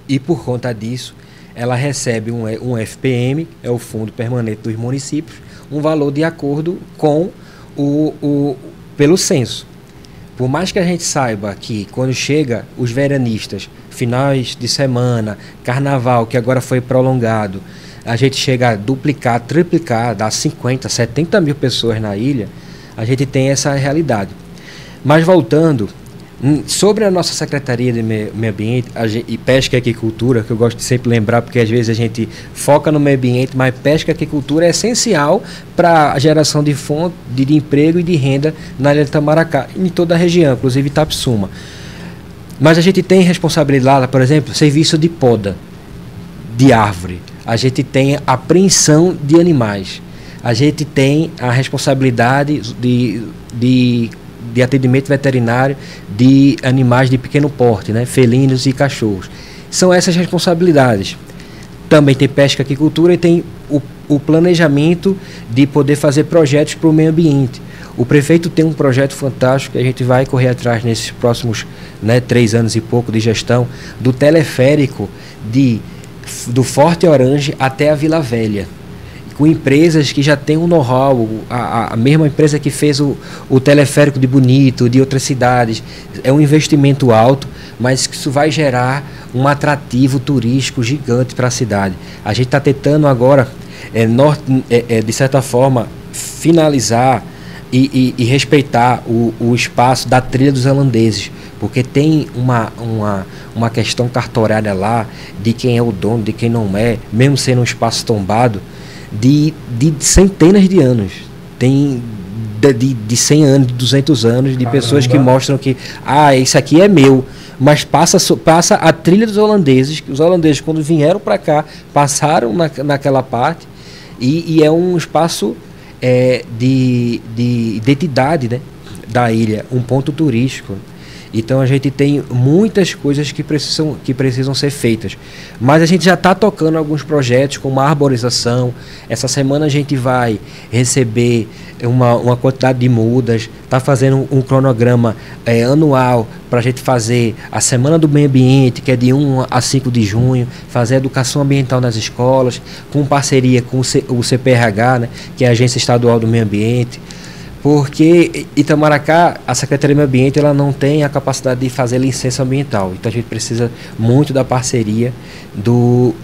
E por conta disso, ela recebe um FPM, é o Fundo Permanente dos Municípios, um valor de acordo com pelo censo. Por mais que a gente saiba que quando chega os veranistas, finais de semana, carnaval, que agora foi prolongado, a gente chega a duplicar, triplicar, dar 50, 70 mil pessoas na ilha, a gente tem essa realidade. Mas voltando, sobre a nossa Secretaria de Meio Ambiente e Pesca e Aquicultura, que eu gosto de sempre lembrar, porque às vezes a gente foca no meio ambiente, mas pesca e aquicultura é essencial para a geração de fonte, de emprego e de renda na ilha de Itamaracá, em toda a região, inclusive Itapissuma. Mas a gente tem responsabilidade, por exemplo, serviço de poda de árvore, a gente tem apreensão de animais, a gente tem a responsabilidade de atendimento veterinário de animais de pequeno porte, né, felinos e cachorros. São essas responsabilidades. também tem pesca, aquicultura e tem o planejamento de poder fazer projetos para o meio ambiente. O prefeito tem um projeto fantástico que a gente vai correr atrás nesses próximos 3 anos e pouco de gestão, do teleférico do Forte Orange até a Vila Velha, com empresas que já têm um know-how, a mesma empresa que fez o teleférico de Bonito, de outras cidades. É um investimento alto, mas que isso vai gerar um atrativo turístico gigante para a cidade. A gente está tentando agora, de certa forma, finalizar e respeitar o espaço da trilha dos holandeses, porque tem uma questão cartorária lá de quem é o dono, de quem não é, mesmo sendo um espaço tombado, de centenas de anos. Tem de 100 anos, de 200 anos, de pessoas que mostram que isso aqui é meu, mas passa a trilha dos holandeses, que os holandeses, quando vieram para cá, passaram naquela parte, e é um espaço de identidade, né, da ilha, um ponto turístico. Então a gente tem muitas coisas que precisam ser feitas. Mas a gente já está tocando alguns projetos como a arborização. Essa semana a gente vai receber uma quantidade de mudas, está fazendo um cronograma anual para a gente fazer a Semana do Meio Ambiente, que é de 1 a 5 de junho, fazer educação ambiental nas escolas, com parceria com o CPRH, né, que é a Agência Estadual do Meio Ambiente. Porque Itamaracá, a Secretaria do Meio Ambiente, ela não tem a capacidade de fazer licença ambiental. Então a gente precisa muito da parceria do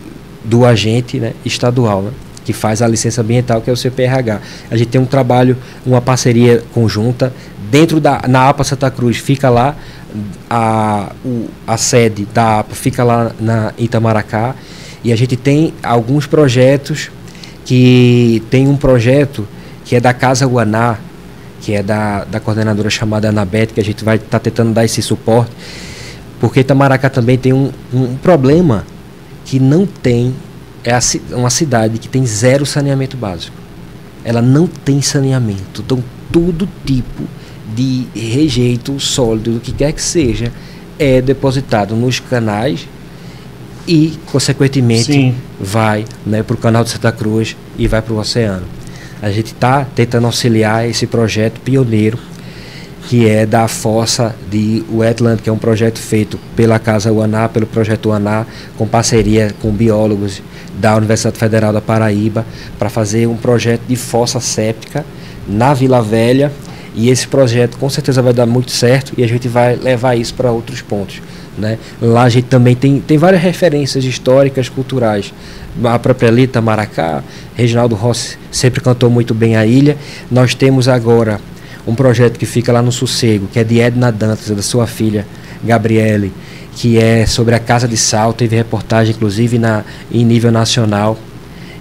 agente, né, estadual, né, que faz a licença ambiental, que é o CPRH. A gente tem um trabalho, uma parceria conjunta. Na APA Santa Cruz fica lá, a sede da APA fica lá na Itamaracá. E a gente tem alguns projetos, tem um projeto que é da Casa Uaná, que é da coordenadora chamada Anabete, que a gente vai estar tentando dar esse suporte, porque Itamaracá também tem um problema que não tem, uma cidade que tem 0 saneamento básico. Ela não tem saneamento, então todo tipo de rejeito sólido, do que quer que seja, é depositado nos canais e, consequentemente, vai, né, para o canal de Santa Cruz e vai para o oceano. A gente está tentando auxiliar esse projeto pioneiro, que é da fossa de Wetland, que é um projeto feito pela Casa Uaná, pelo projeto Uaná, com parceria com biólogos da Universidade Federal da Paraíba, para fazer um projeto de fossa séptica na Vila Velha. E esse projeto com certeza vai dar muito certo e a gente vai levar isso para outros pontos, né? Lá a gente também tem várias referências históricas, culturais. A própria Lita Maracá, Reginaldo Rossi sempre cantou muito bem a ilha. Nós temos agora um projeto que fica lá no Sossego, que é de Edna Dantas, da sua filha Gabriele, que é sobre a Casa de Sal. Teve reportagem inclusive em nível nacional,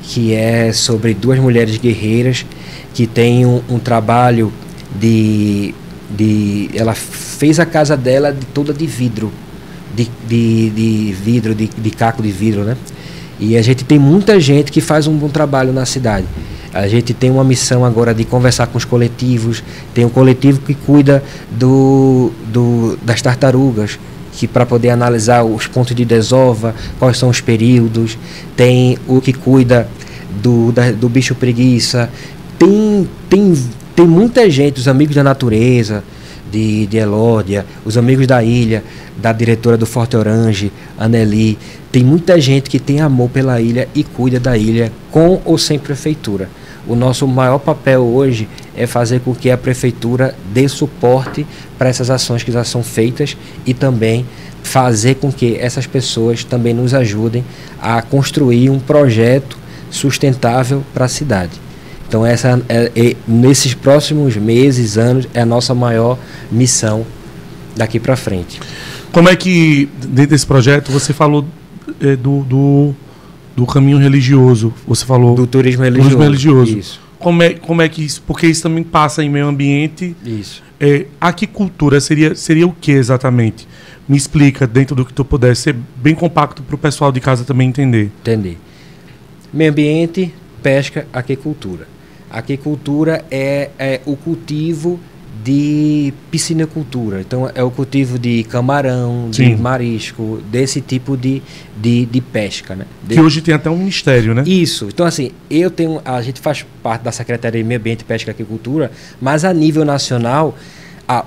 que é sobre 2 mulheres guerreiras que têm um trabalho ela fez a casa dela toda de vidro, de caco de vidro, né? E a gente tem muita gente que faz um bom trabalho na cidade. A gente tem uma missão agora de conversar com os coletivos. Tem um coletivo que cuida das tartarugas, que para poder analisar os pontos de desova, quais são os períodos. Tem o que cuida do bicho preguiça. Tem muita gente, os amigos da natureza, de Elódia, os amigos da ilha, da diretora do Forte Orange, Anneli. Tem muita gente que tem amor pela ilha e cuida da ilha, com ou sem prefeitura. O nosso maior papel hoje é fazer com que a prefeitura dê suporte para essas ações que já são feitas e também fazer com que essas pessoas também nos ajudem a construir um projeto sustentável para a cidade. Então essa nesses próximos meses, anos, é a nossa maior missão daqui para frente. Como é que, dentro desse projeto, você falou do caminho religioso, você falou... Do turismo religioso. Isso. Como é que isso... Porque isso também passa em meio ambiente. Isso. Aquicultura seria o que exatamente? Me explica, dentro do que tu puder, ser bem compacto para o pessoal de casa também entender. Entender. Meio ambiente, pesca, aquicultura. Aquicultura é o cultivo de piscinocultura. Então, é o cultivo de camarão, Sim. de marisco, desse tipo de pesca, né? Que hoje tem até um ministério, né? Isso. Então, assim, a gente faz parte da Secretaria de Meio Ambiente, Pesca e Agricultura, mas a nível nacional,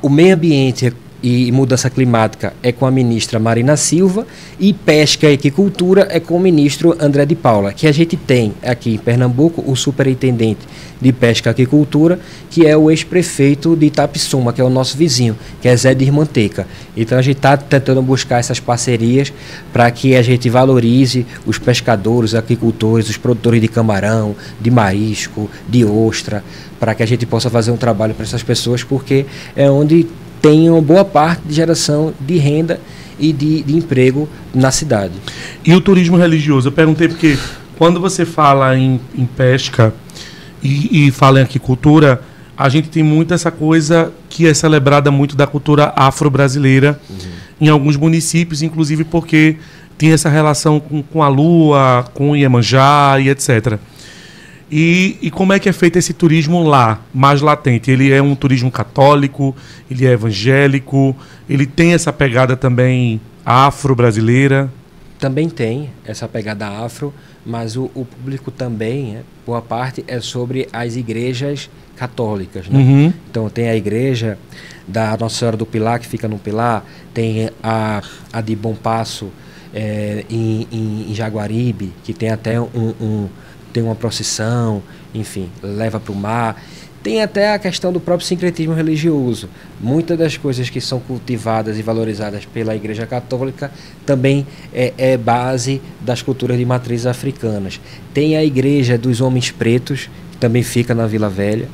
o meio ambiente e mudança climática é com a ministra Marina Silva e pesca e aquicultura é com o ministro André de Paula, que a gente tem aqui em Pernambuco o superintendente de pesca e aquicultura, que é o ex-prefeito de Itapissuma, que é o nosso vizinho, que é Zé de Irmanteca. Então a gente está tentando buscar essas parcerias para que a gente valorize os pescadores, os aquicultores, os produtores de camarão, de marisco, de ostra, para que a gente possa fazer um trabalho para essas pessoas, porque é onde tem uma boa parte de geração de renda e de emprego na cidade. E o turismo religioso? Eu perguntei porque quando você fala em pesca e fala em aquicultura, a gente tem muito essa coisa que é celebrada muito da cultura afro-brasileira em alguns municípios, inclusive porque tem essa relação com a lua, com o Iemanjá e etc. E como é que é feito esse turismo lá, mais latente? Ele é um turismo católico, ele é evangélico, ele tem essa pegada também afro-brasileira? Também tem essa pegada afro, mas o público também, boa parte, é sobre as igrejas católicas, né? Uhum. Então tem a igreja da Nossa Senhora do Pilar, que fica no Pilar, tem a de Bom Passo, em Jaguaribe, que tem até tem uma procissão, enfim, leva para o mar. Tem até a questão do próprio sincretismo religioso. Muitas das coisas que são cultivadas e valorizadas pela Igreja Católica também é base das culturas de matrizes africanas. Tem a Igreja dos Homens Pretos, que também fica na Vila Velha.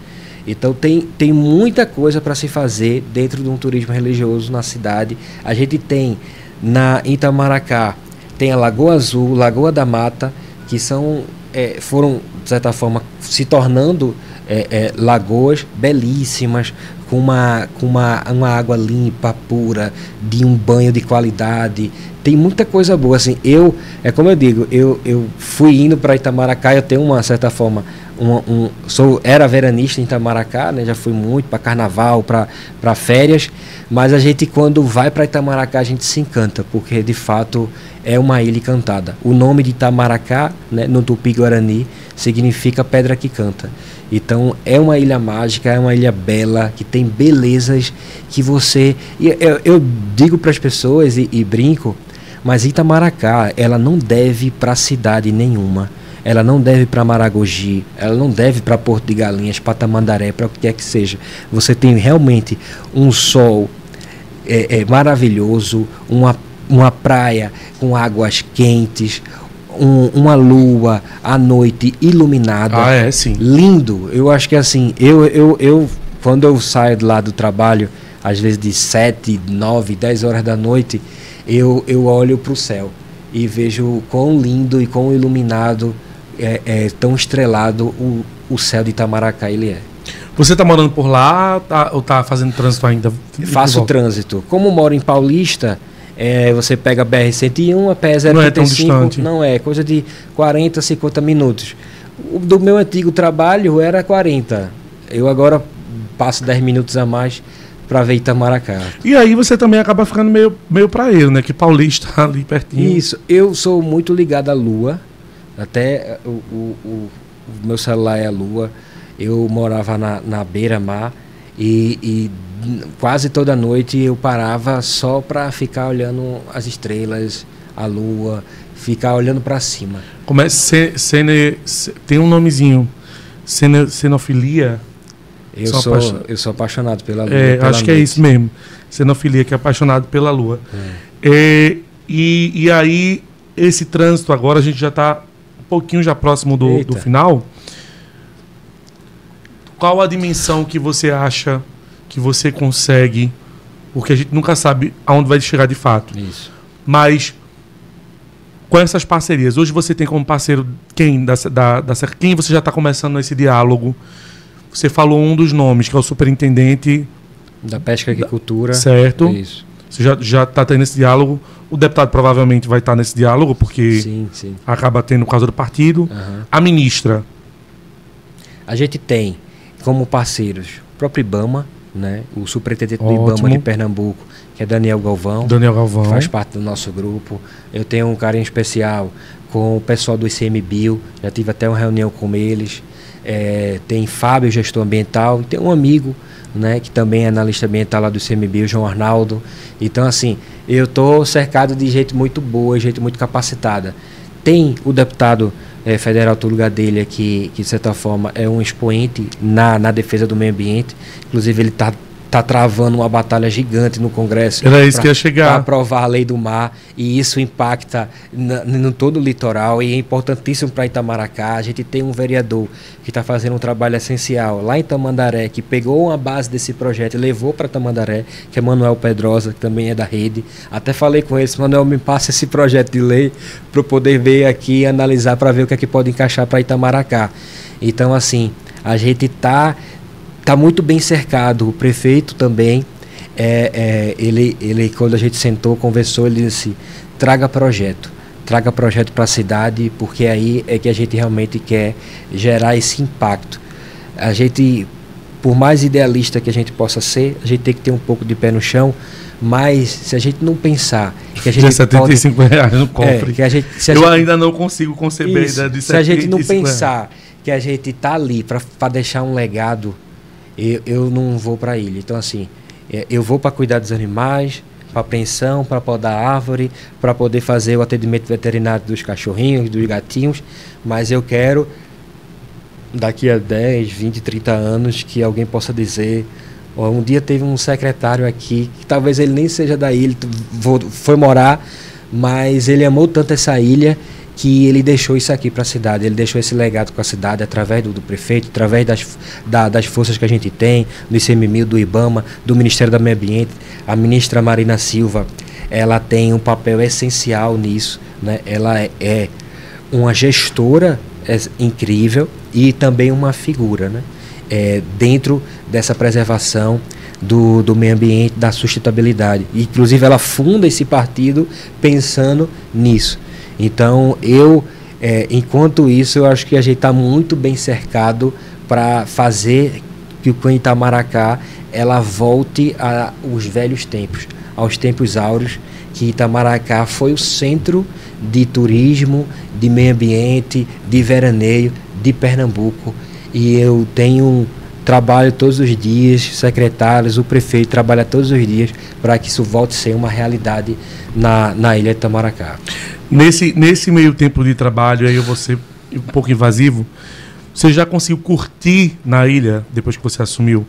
Então tem muita coisa para se fazer dentro de um turismo religioso na cidade. A gente tem em Itamaracá, tem a Lagoa Azul, Lagoa da Mata, que foram, de certa forma, se tornando lagoas belíssimas, com uma água limpa, pura, de um banho de qualidade. Tem muita coisa boa. Assim, como eu digo, eu fui indo para Itamaracá, eu tenho uma certa forma, era veranista em Itamaracá, né, já fui muito para carnaval, para férias, mas a gente, quando vai para Itamaracá, a gente se encanta, porque de fato é uma ilha encantada. O nome de Itamaracá, né, no Tupi-Guarani, significa pedra que canta. Então é uma ilha mágica, é uma ilha bela, que tem belezas que você... Eu digo para as pessoas e brinco, mas Itamaracá, ela não deve para cidade nenhuma. Ela não deve para Maragogi, ela não deve para Porto de Galinhas, para Tamandaré, para o que quer que seja. Você tem realmente um sol maravilhoso, uma praia com águas quentes, uma lua à noite iluminada. Ah, é, sim. Lindo. Eu acho que assim, eu quando eu saio lá do trabalho, às vezes de 7, 9, 10 horas da noite, eu olho para o céu e vejo quão lindo e quão iluminado, tão estrelado o céu de Itamaracá ele é. Você está morando por lá ou está fazendo trânsito ainda? Faço trânsito. Como moro em Paulista, você pega a BR-101, a PE-035, não é tão distante. Não é, coisa de 40, 50 minutos. Do meu antigo trabalho era 40. Eu agora passo 10 minutos a mais para ver Itamaracá. E aí você também acaba ficando meio praeiro, né? Que Paulista ali pertinho. Isso, eu sou muito ligado à lua. Até o meu celular é a lua. Eu morava na beira-mar e quase toda noite eu parava só para ficar olhando as estrelas, a lua, ficar olhando para cima. Como é? Tem um nomezinho. Cenofilia? Eu sou apaixonado pela lua. Acho que é isso mesmo. Cenofilia, que é apaixonado pela lua. E aí, esse trânsito agora, a gente já está um pouquinho já próximo do final. Qual a dimensão que você acha que você consegue? Porque a gente nunca sabe aonde vai chegar de fato. Isso. Mas com essas parcerias, hoje você tem como parceiro quem? Quem você já está começando esse diálogo? Você falou um dos nomes, que é o superintendente da Pesca e Agricultura. Certo. Isso. Você já está tendo esse diálogo. O deputado provavelmente vai estar nesse diálogo, porque sim. acaba tendo por causa do partido. Uhum. A ministra. A gente tem como parceiros o próprio IBAMA, né? O superintendente do IBAMA de Pernambuco, que é Daniel Galvão. Daniel Galvão. Faz parte do nosso grupo. Eu tenho um carinho especial com o pessoal do ICMBio, já tive até uma reunião com eles. Tem Fábio, gestor ambiental, e tem um amigo, né, que também é analista ambiental lá do ICMBio, João Arnaldo. Então, assim, eu estou cercado de gente muito boa, gente muito capacitada. Tem o deputado federal Túlio Gadelha, que de certa forma é um expoente na defesa do meio ambiente. Inclusive ele está travando uma batalha gigante no Congresso. Era isso que ia chegar. Para aprovar a lei do mar, e isso impacta no todo o litoral e é importantíssimo para Itamaracá. A gente tem um vereador que está fazendo um trabalho essencial lá em Tamandaré, que pegou uma base desse projeto e levou para Tamandaré, que é Manuel Pedrosa, que também é da rede. Até falei com ele, Manuel, me passa esse projeto de lei para eu poder ver aqui e analisar para ver o que é que pode encaixar para Itamaracá. Então, assim, a gente está muito bem cercado. O prefeito também, ele quando a gente sentou, conversou, ele disse, traga projeto para a cidade, porque aí é que a gente realmente quer gerar esse impacto. A gente, por mais idealista que a gente possa ser, a gente tem que ter um pouco de pé no chão, mas se a gente não pensar que a gente R$75 no cofre, eu ainda não consigo conceber isso, a ideia de se a gente não pensar que a gente está ali para deixar um legado, eu não vou para a ilha. Então, assim, eu vou para cuidar dos animais, para pensão, para podar árvore, para poder fazer o atendimento veterinário dos cachorrinhos, dos gatinhos, mas eu quero, daqui a 10, 20, 30 anos, que alguém possa dizer, um dia teve um secretário aqui, que talvez ele nem seja da ilha, foi morar, mas ele amou tanto essa ilha que ele deixou isso aqui para a cidade, ele deixou esse legado com a cidade através do prefeito, através das forças que a gente tem, do ICMBio, do IBAMA, do Ministério do Meio Ambiente. A ministra Marina Silva, ela tem um papel essencial nisso, né? Ela é uma gestora incrível e também uma figura, né? Dentro dessa preservação do meio ambiente, da sustentabilidade. Inclusive ela funda esse partido pensando nisso. Então, enquanto isso, eu acho que a gente está muito bem cercado para fazer que o Itamaracá ela volte aos velhos tempos, aos tempos áureos, que Itamaracá foi o centro de turismo, de meio ambiente, de veraneio, de Pernambuco. E eu trabalho todos os dias, secretários, o prefeito trabalha todos os dias para que isso volte a ser uma realidade na ilha de Itamaracá. Nesse meio tempo de trabalho, aí eu vou ser um pouco invasivo, você já conseguiu curtir na ilha depois que você assumiu?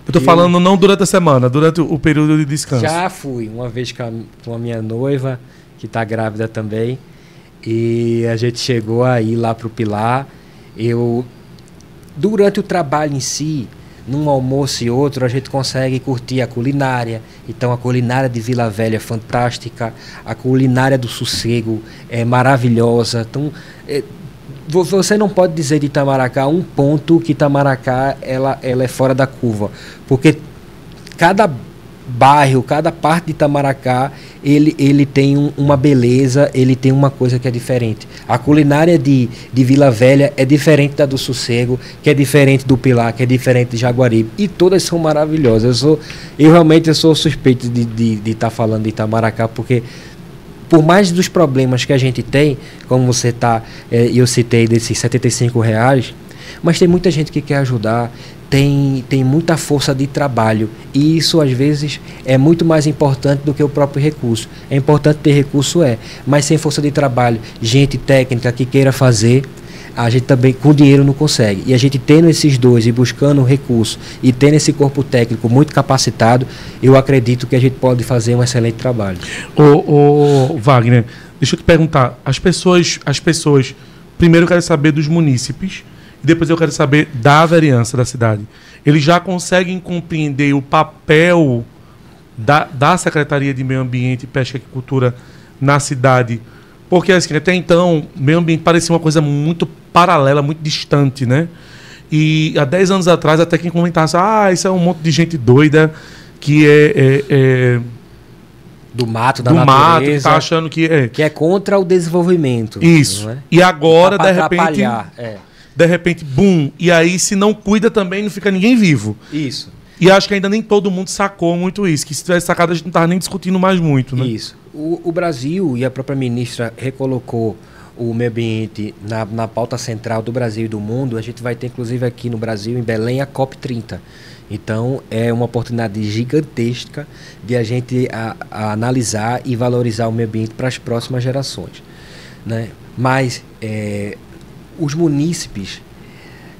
Eu estou falando não durante a semana, durante o período de descanso. Já fui, uma vez com a minha noiva, que está grávida também, e a gente chegou a ir lá para o Pilar. Durante o trabalho em si, num almoço e outro, a gente consegue curtir a culinária. Então, a culinária de Vila Velha é fantástica, a culinária do Sossego é maravilhosa. Então, você não pode dizer de Itamaracá um ponto que Itamaracá ela é fora da curva, porque cada bairro, cada parte de Itamaracá, ele tem uma beleza, ele tem uma coisa que é diferente. A culinária de Vila Velha é diferente da do Sossego, que é diferente do Pilar, que é diferente de Jaguaribe, e todas são maravilhosas. Eu realmente sou suspeito de estar falando de Itamaracá, porque por mais dos problemas que a gente tem, como você eu citei desses R$75, mas tem muita gente que quer ajudar, tem muita força de trabalho, e isso às vezes é muito mais importante do que o próprio recurso. É importante ter recurso, mas sem força de trabalho, gente técnica que queira fazer, a gente também com dinheiro não consegue. E a gente tendo esses dois e buscando recurso e tendo esse corpo técnico muito capacitado, eu acredito que a gente pode fazer um excelente trabalho. Ô Wagner, deixa eu te perguntar, as pessoas, primeiro eu quero saber dos munícipes, e depois eu quero saber da vereança da cidade. Eles já conseguem compreender o papel da Secretaria de Meio Ambiente, Pesca e Agricultura na cidade? Porque assim, até então, meio ambiente parecia uma coisa muito paralela, muito distante, né? E há 10 anos atrás, até quem comentasse, isso é um monte de gente doida que do mato, da natureza, que tá achando que é contra o desenvolvimento. Isso. Não é? E agora, de repente, boom. E aí, se não cuida também, não fica ninguém vivo. Isso. E acho que ainda nem todo mundo sacou muito isso, que se tivesse sacado a gente não estava nem discutindo mais muito, né? Isso. O Brasil, e a própria ministra recolocou o meio ambiente na pauta central do Brasil e do mundo. A gente vai ter, inclusive, aqui no Brasil, em Belém, a COP30. Então, é uma oportunidade gigantesca de a gente analisar e valorizar o meio ambiente para as próximas gerações, né? Mas os munícipes,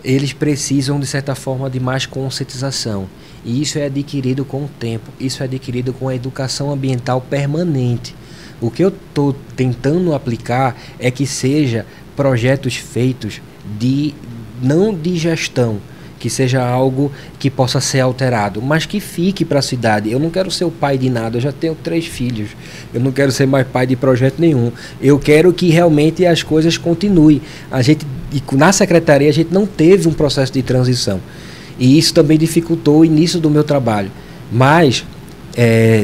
eles precisam, de certa forma, de mais conscientização. E isso é adquirido com o tempo, isso é adquirido com a educação ambiental permanente. O que eu estou tentando aplicar é que seja projetos feitos não de gestão, que seja algo que possa ser alterado, mas que fique para a cidade. Eu não quero ser o pai de nada, eu já tenho 3 filhos, eu não quero ser mais pai de projeto nenhum. Eu quero que realmente as coisas continuem. Na secretaria a gente não teve um processo de transição, e isso também dificultou o início do meu trabalho, mas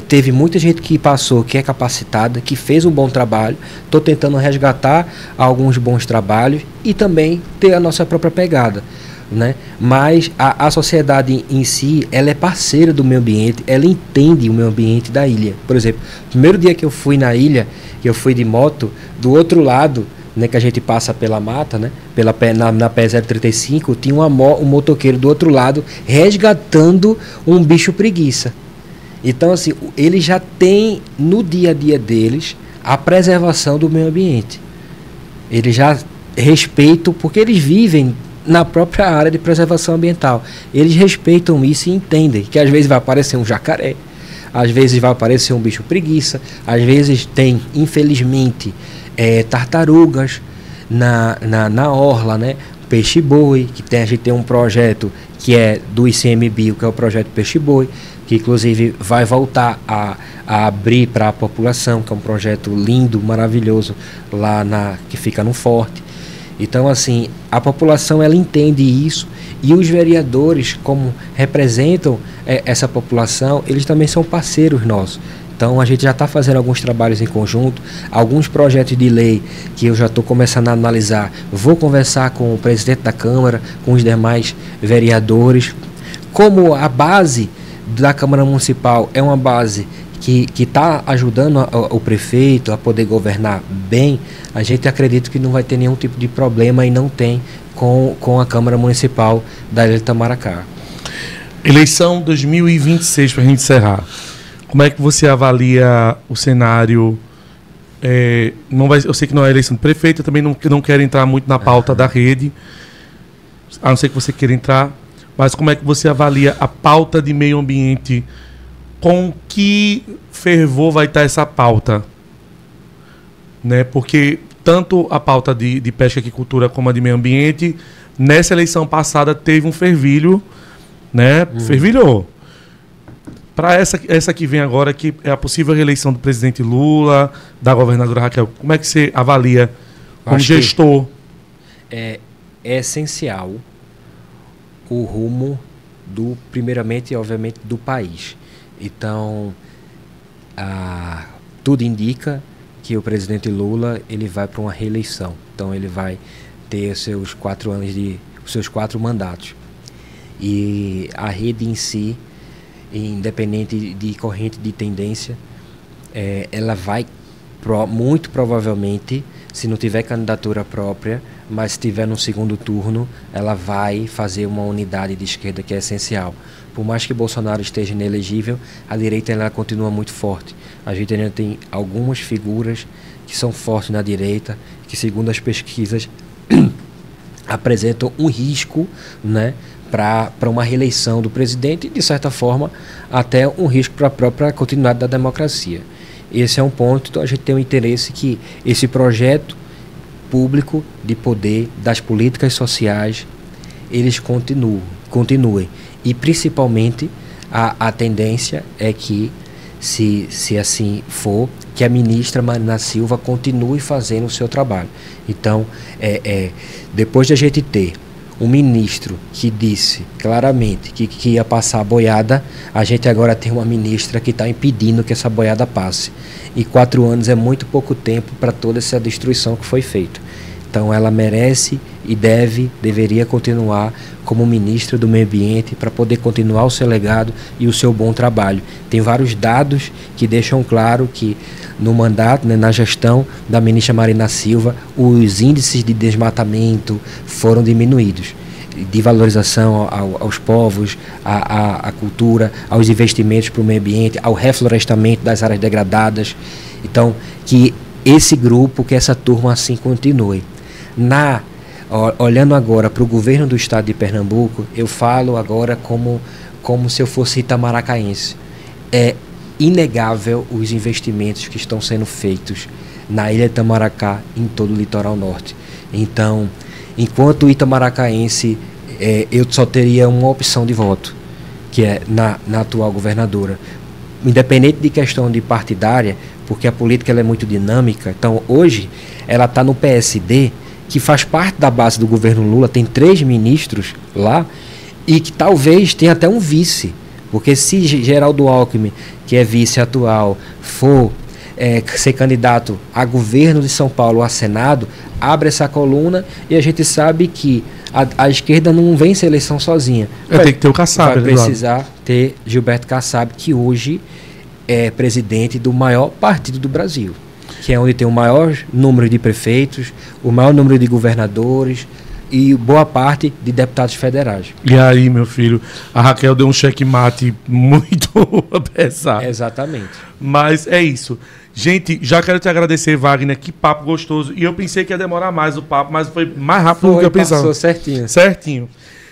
teve muita gente que passou, que é capacitada, que fez um bom trabalho. Estou tentando resgatar alguns bons trabalhos e também ter a nossa própria pegada, né? Mas a sociedade em si, ela é parceira do meio ambiente, ela entende o meio ambiente da ilha. Por exemplo, o primeiro dia que eu fui na ilha, que eu fui de moto, do outro lado, né, que a gente passa pela mata, né, na P035, tinha um motoqueiro do outro lado resgatando um bicho preguiça. Então, assim, eles já têm no dia a dia deles a preservação do meio ambiente. Eles já respeitam, porque eles vivem na própria área de preservação ambiental. Eles respeitam isso e entendem que às vezes vai aparecer um jacaré, às vezes vai aparecer um bicho preguiça, às vezes tem, infelizmente, tartarugas na orla, né? Peixe-boi, a gente tem um projeto que é do ICMBio, que é o projeto Peixe-boi, que inclusive vai voltar a abrir para a população, que é um projeto lindo, maravilhoso, que fica no Forte. Então, assim, a população, ela entende isso, e os vereadores, como representam essa população, eles também são parceiros nossos. Então, a gente já está fazendo alguns trabalhos em conjunto, alguns projetos de lei que eu já estou começando a analisar. Vou conversar com o presidente da Câmara, com os demais vereadores. Como a base da Câmara Municipal é uma base que está ajudando o prefeito a poder governar bem, a gente acredita que não vai ter nenhum tipo de problema, e não tem, com a Câmara Municipal da Ilha de Itamaracá. Eleição 2026, para a gente encerrar. Como é que você avalia o cenário? Eu sei que não é eleição de prefeito, eu também não quero entrar muito na pauta da rede, a não ser que você queira entrar, mas como é que você avalia a pauta de meio ambiente? Com que fervor vai estar essa pauta? Né? Porque tanto a pauta de pesca e aquicultura como a de meio ambiente, nessa eleição passada teve um fervilho, né? Fervilhou. Para essa que vem agora, que é a possível reeleição do presidente Lula, da governadora Raquel, como é que você avalia como gestor? É essencial o rumo primeiramente, obviamente, do país. Então, tudo indica que o presidente Lula, ele vai para uma reeleição. Então, ele vai ter seus 4 anos os seus 4 mandatos. E a rede em si, independente de corrente de tendência, ela vai muito provavelmente, se não tiver candidatura própria, mas se tiver no segundo turno, ela vai fazer uma unidade de esquerda, que é essencial. Por mais que Bolsonaro esteja inelegível, a direita ela continua muito forte. A gente ainda tem algumas figuras que são fortes na direita, que, segundo as pesquisas, apresentam um risco, né, para uma reeleição do presidente, e, de certa forma, até um risco para a própria continuidade da democracia. Esse é um ponto. Então a gente tem um interesse que esse projeto público de poder, das políticas sociais, eles continuem. E principalmente a tendência é que, se assim for, que a ministra Marina Silva continue fazendo o seu trabalho. Então, depois de a gente ter um ministro que disse claramente que ia passar a boiada, a gente agora tem uma ministra que está impedindo que essa boiada passe. E 4 anos é muito pouco tempo para toda essa destruição que foi feita. Então ela merece e deveria continuar como ministra do Meio Ambiente para poder continuar o seu legado e o seu bom trabalho. Tem vários dados que deixam claro que no mandato, né, na gestão da ministra Marina Silva, os índices de desmatamento foram diminuídos, de valorização aos povos, à cultura, aos investimentos para o meio ambiente, ao reflorestamento das áreas degradadas. Então, que esse grupo, que essa turma assim continue. Olhando agora para o governo do estado de Pernambuco, eu falo agora como se eu fosse itamaracaense. É inegável os investimentos que estão sendo feitos na ilha de Itamaracá, em todo o litoral norte. Então, enquanto itamaracaense, eu só teria uma opção de voto, que é na atual governadora. Independente de questão de partidária, porque a política ela é muito dinâmica. Então, hoje, ela está no PSD, que faz parte da base do governo Lula, tem 3 ministros lá, e que talvez tenha até um vice. Porque se Geraldo Alckmin, que é vice atual, for ser candidato a governo de São Paulo, a Senado, abre essa coluna, e a gente sabe que a esquerda não vence a eleição sozinha. Tem que ter o Kassab. Vai precisar ter Gilberto Kassab, que hoje é presidente do maior partido do Brasil, que é onde tem o maior número de prefeitos, o maior número de governadores e boa parte de deputados federais. E aí, meu filho, a Raquel deu um checkmate muito pesado. Exatamente. Mas é isso. Gente, já quero te agradecer, Wagner, que papo gostoso. E eu pensei que ia demorar mais o papo, mas foi mais rápido do que eu pensava. Passou certinho. Certinho.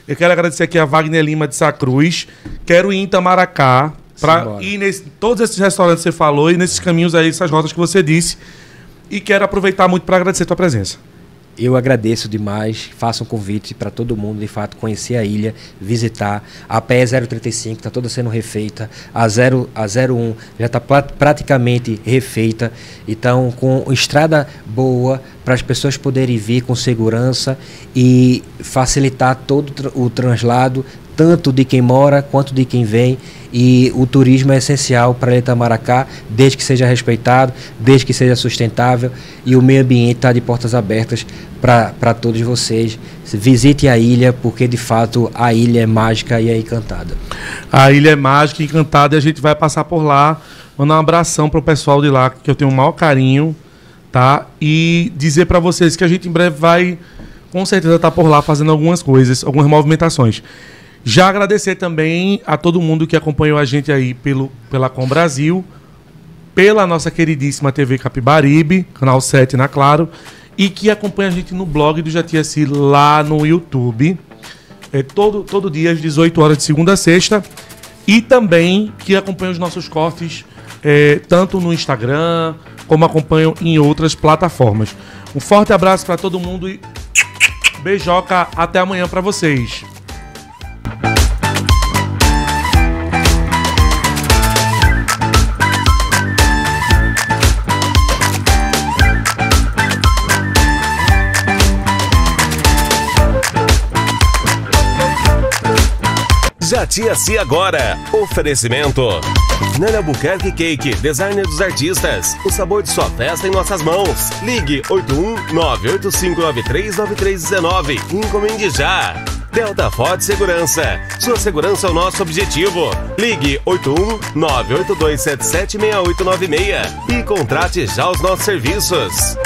Eu quero agradecer aqui a Wagner Lima de Sacruz. Quero ir em Itamaracá para ir todos esses restaurantes que você falou e nesses caminhos aí, essas rotas que você disse. E quero aproveitar muito para agradecer a tua presença. Eu agradeço demais, faço um convite para todo mundo, de fato, conhecer a ilha, visitar. A PE 035 está toda sendo refeita, a 01 já está praticamente refeita. Então, com estrada boa, para as pessoas poderem vir com segurança e facilitar todo o translado, tanto de quem mora quanto de quem vem. E o turismo é essencial para Itamaracá, desde que seja respeitado, desde que seja sustentável, e o meio ambiente está de portas abertas para todos vocês. Visite a ilha, porque de fato a ilha é mágica e é encantada. A ilha é mágica e encantada, e a gente vai passar por lá, mandar um abração para o pessoal de lá, que eu tenho o maior carinho, tá? E dizer para vocês que a gente em breve vai, com certeza, estar por lá fazendo algumas coisas, algumas movimentações. Já agradecer também a todo mundo que acompanhou a gente aí pela Com Brasil, pela nossa queridíssima TV Capibaribe, canal 7 na Claro, e que acompanha a gente no blog do Jatiaci lá no YouTube, todo dia às 18 horas de segunda a sexta, e também que acompanha os nossos cortes tanto no Instagram, como acompanham em outras plataformas. Um forte abraço para todo mundo e beijoca, até amanhã para vocês. Jatiaci agora. Oferecimento Nélio Albuquerque Cake, designer dos artistas. O sabor de sua festa em nossas mãos. Ligue 81-98593-9319. Encomende já. Delta Ford Segurança. Sua segurança é o nosso objetivo. Ligue 81-982776896 e contrate já os nossos serviços.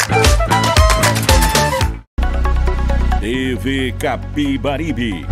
TV Capibaribe.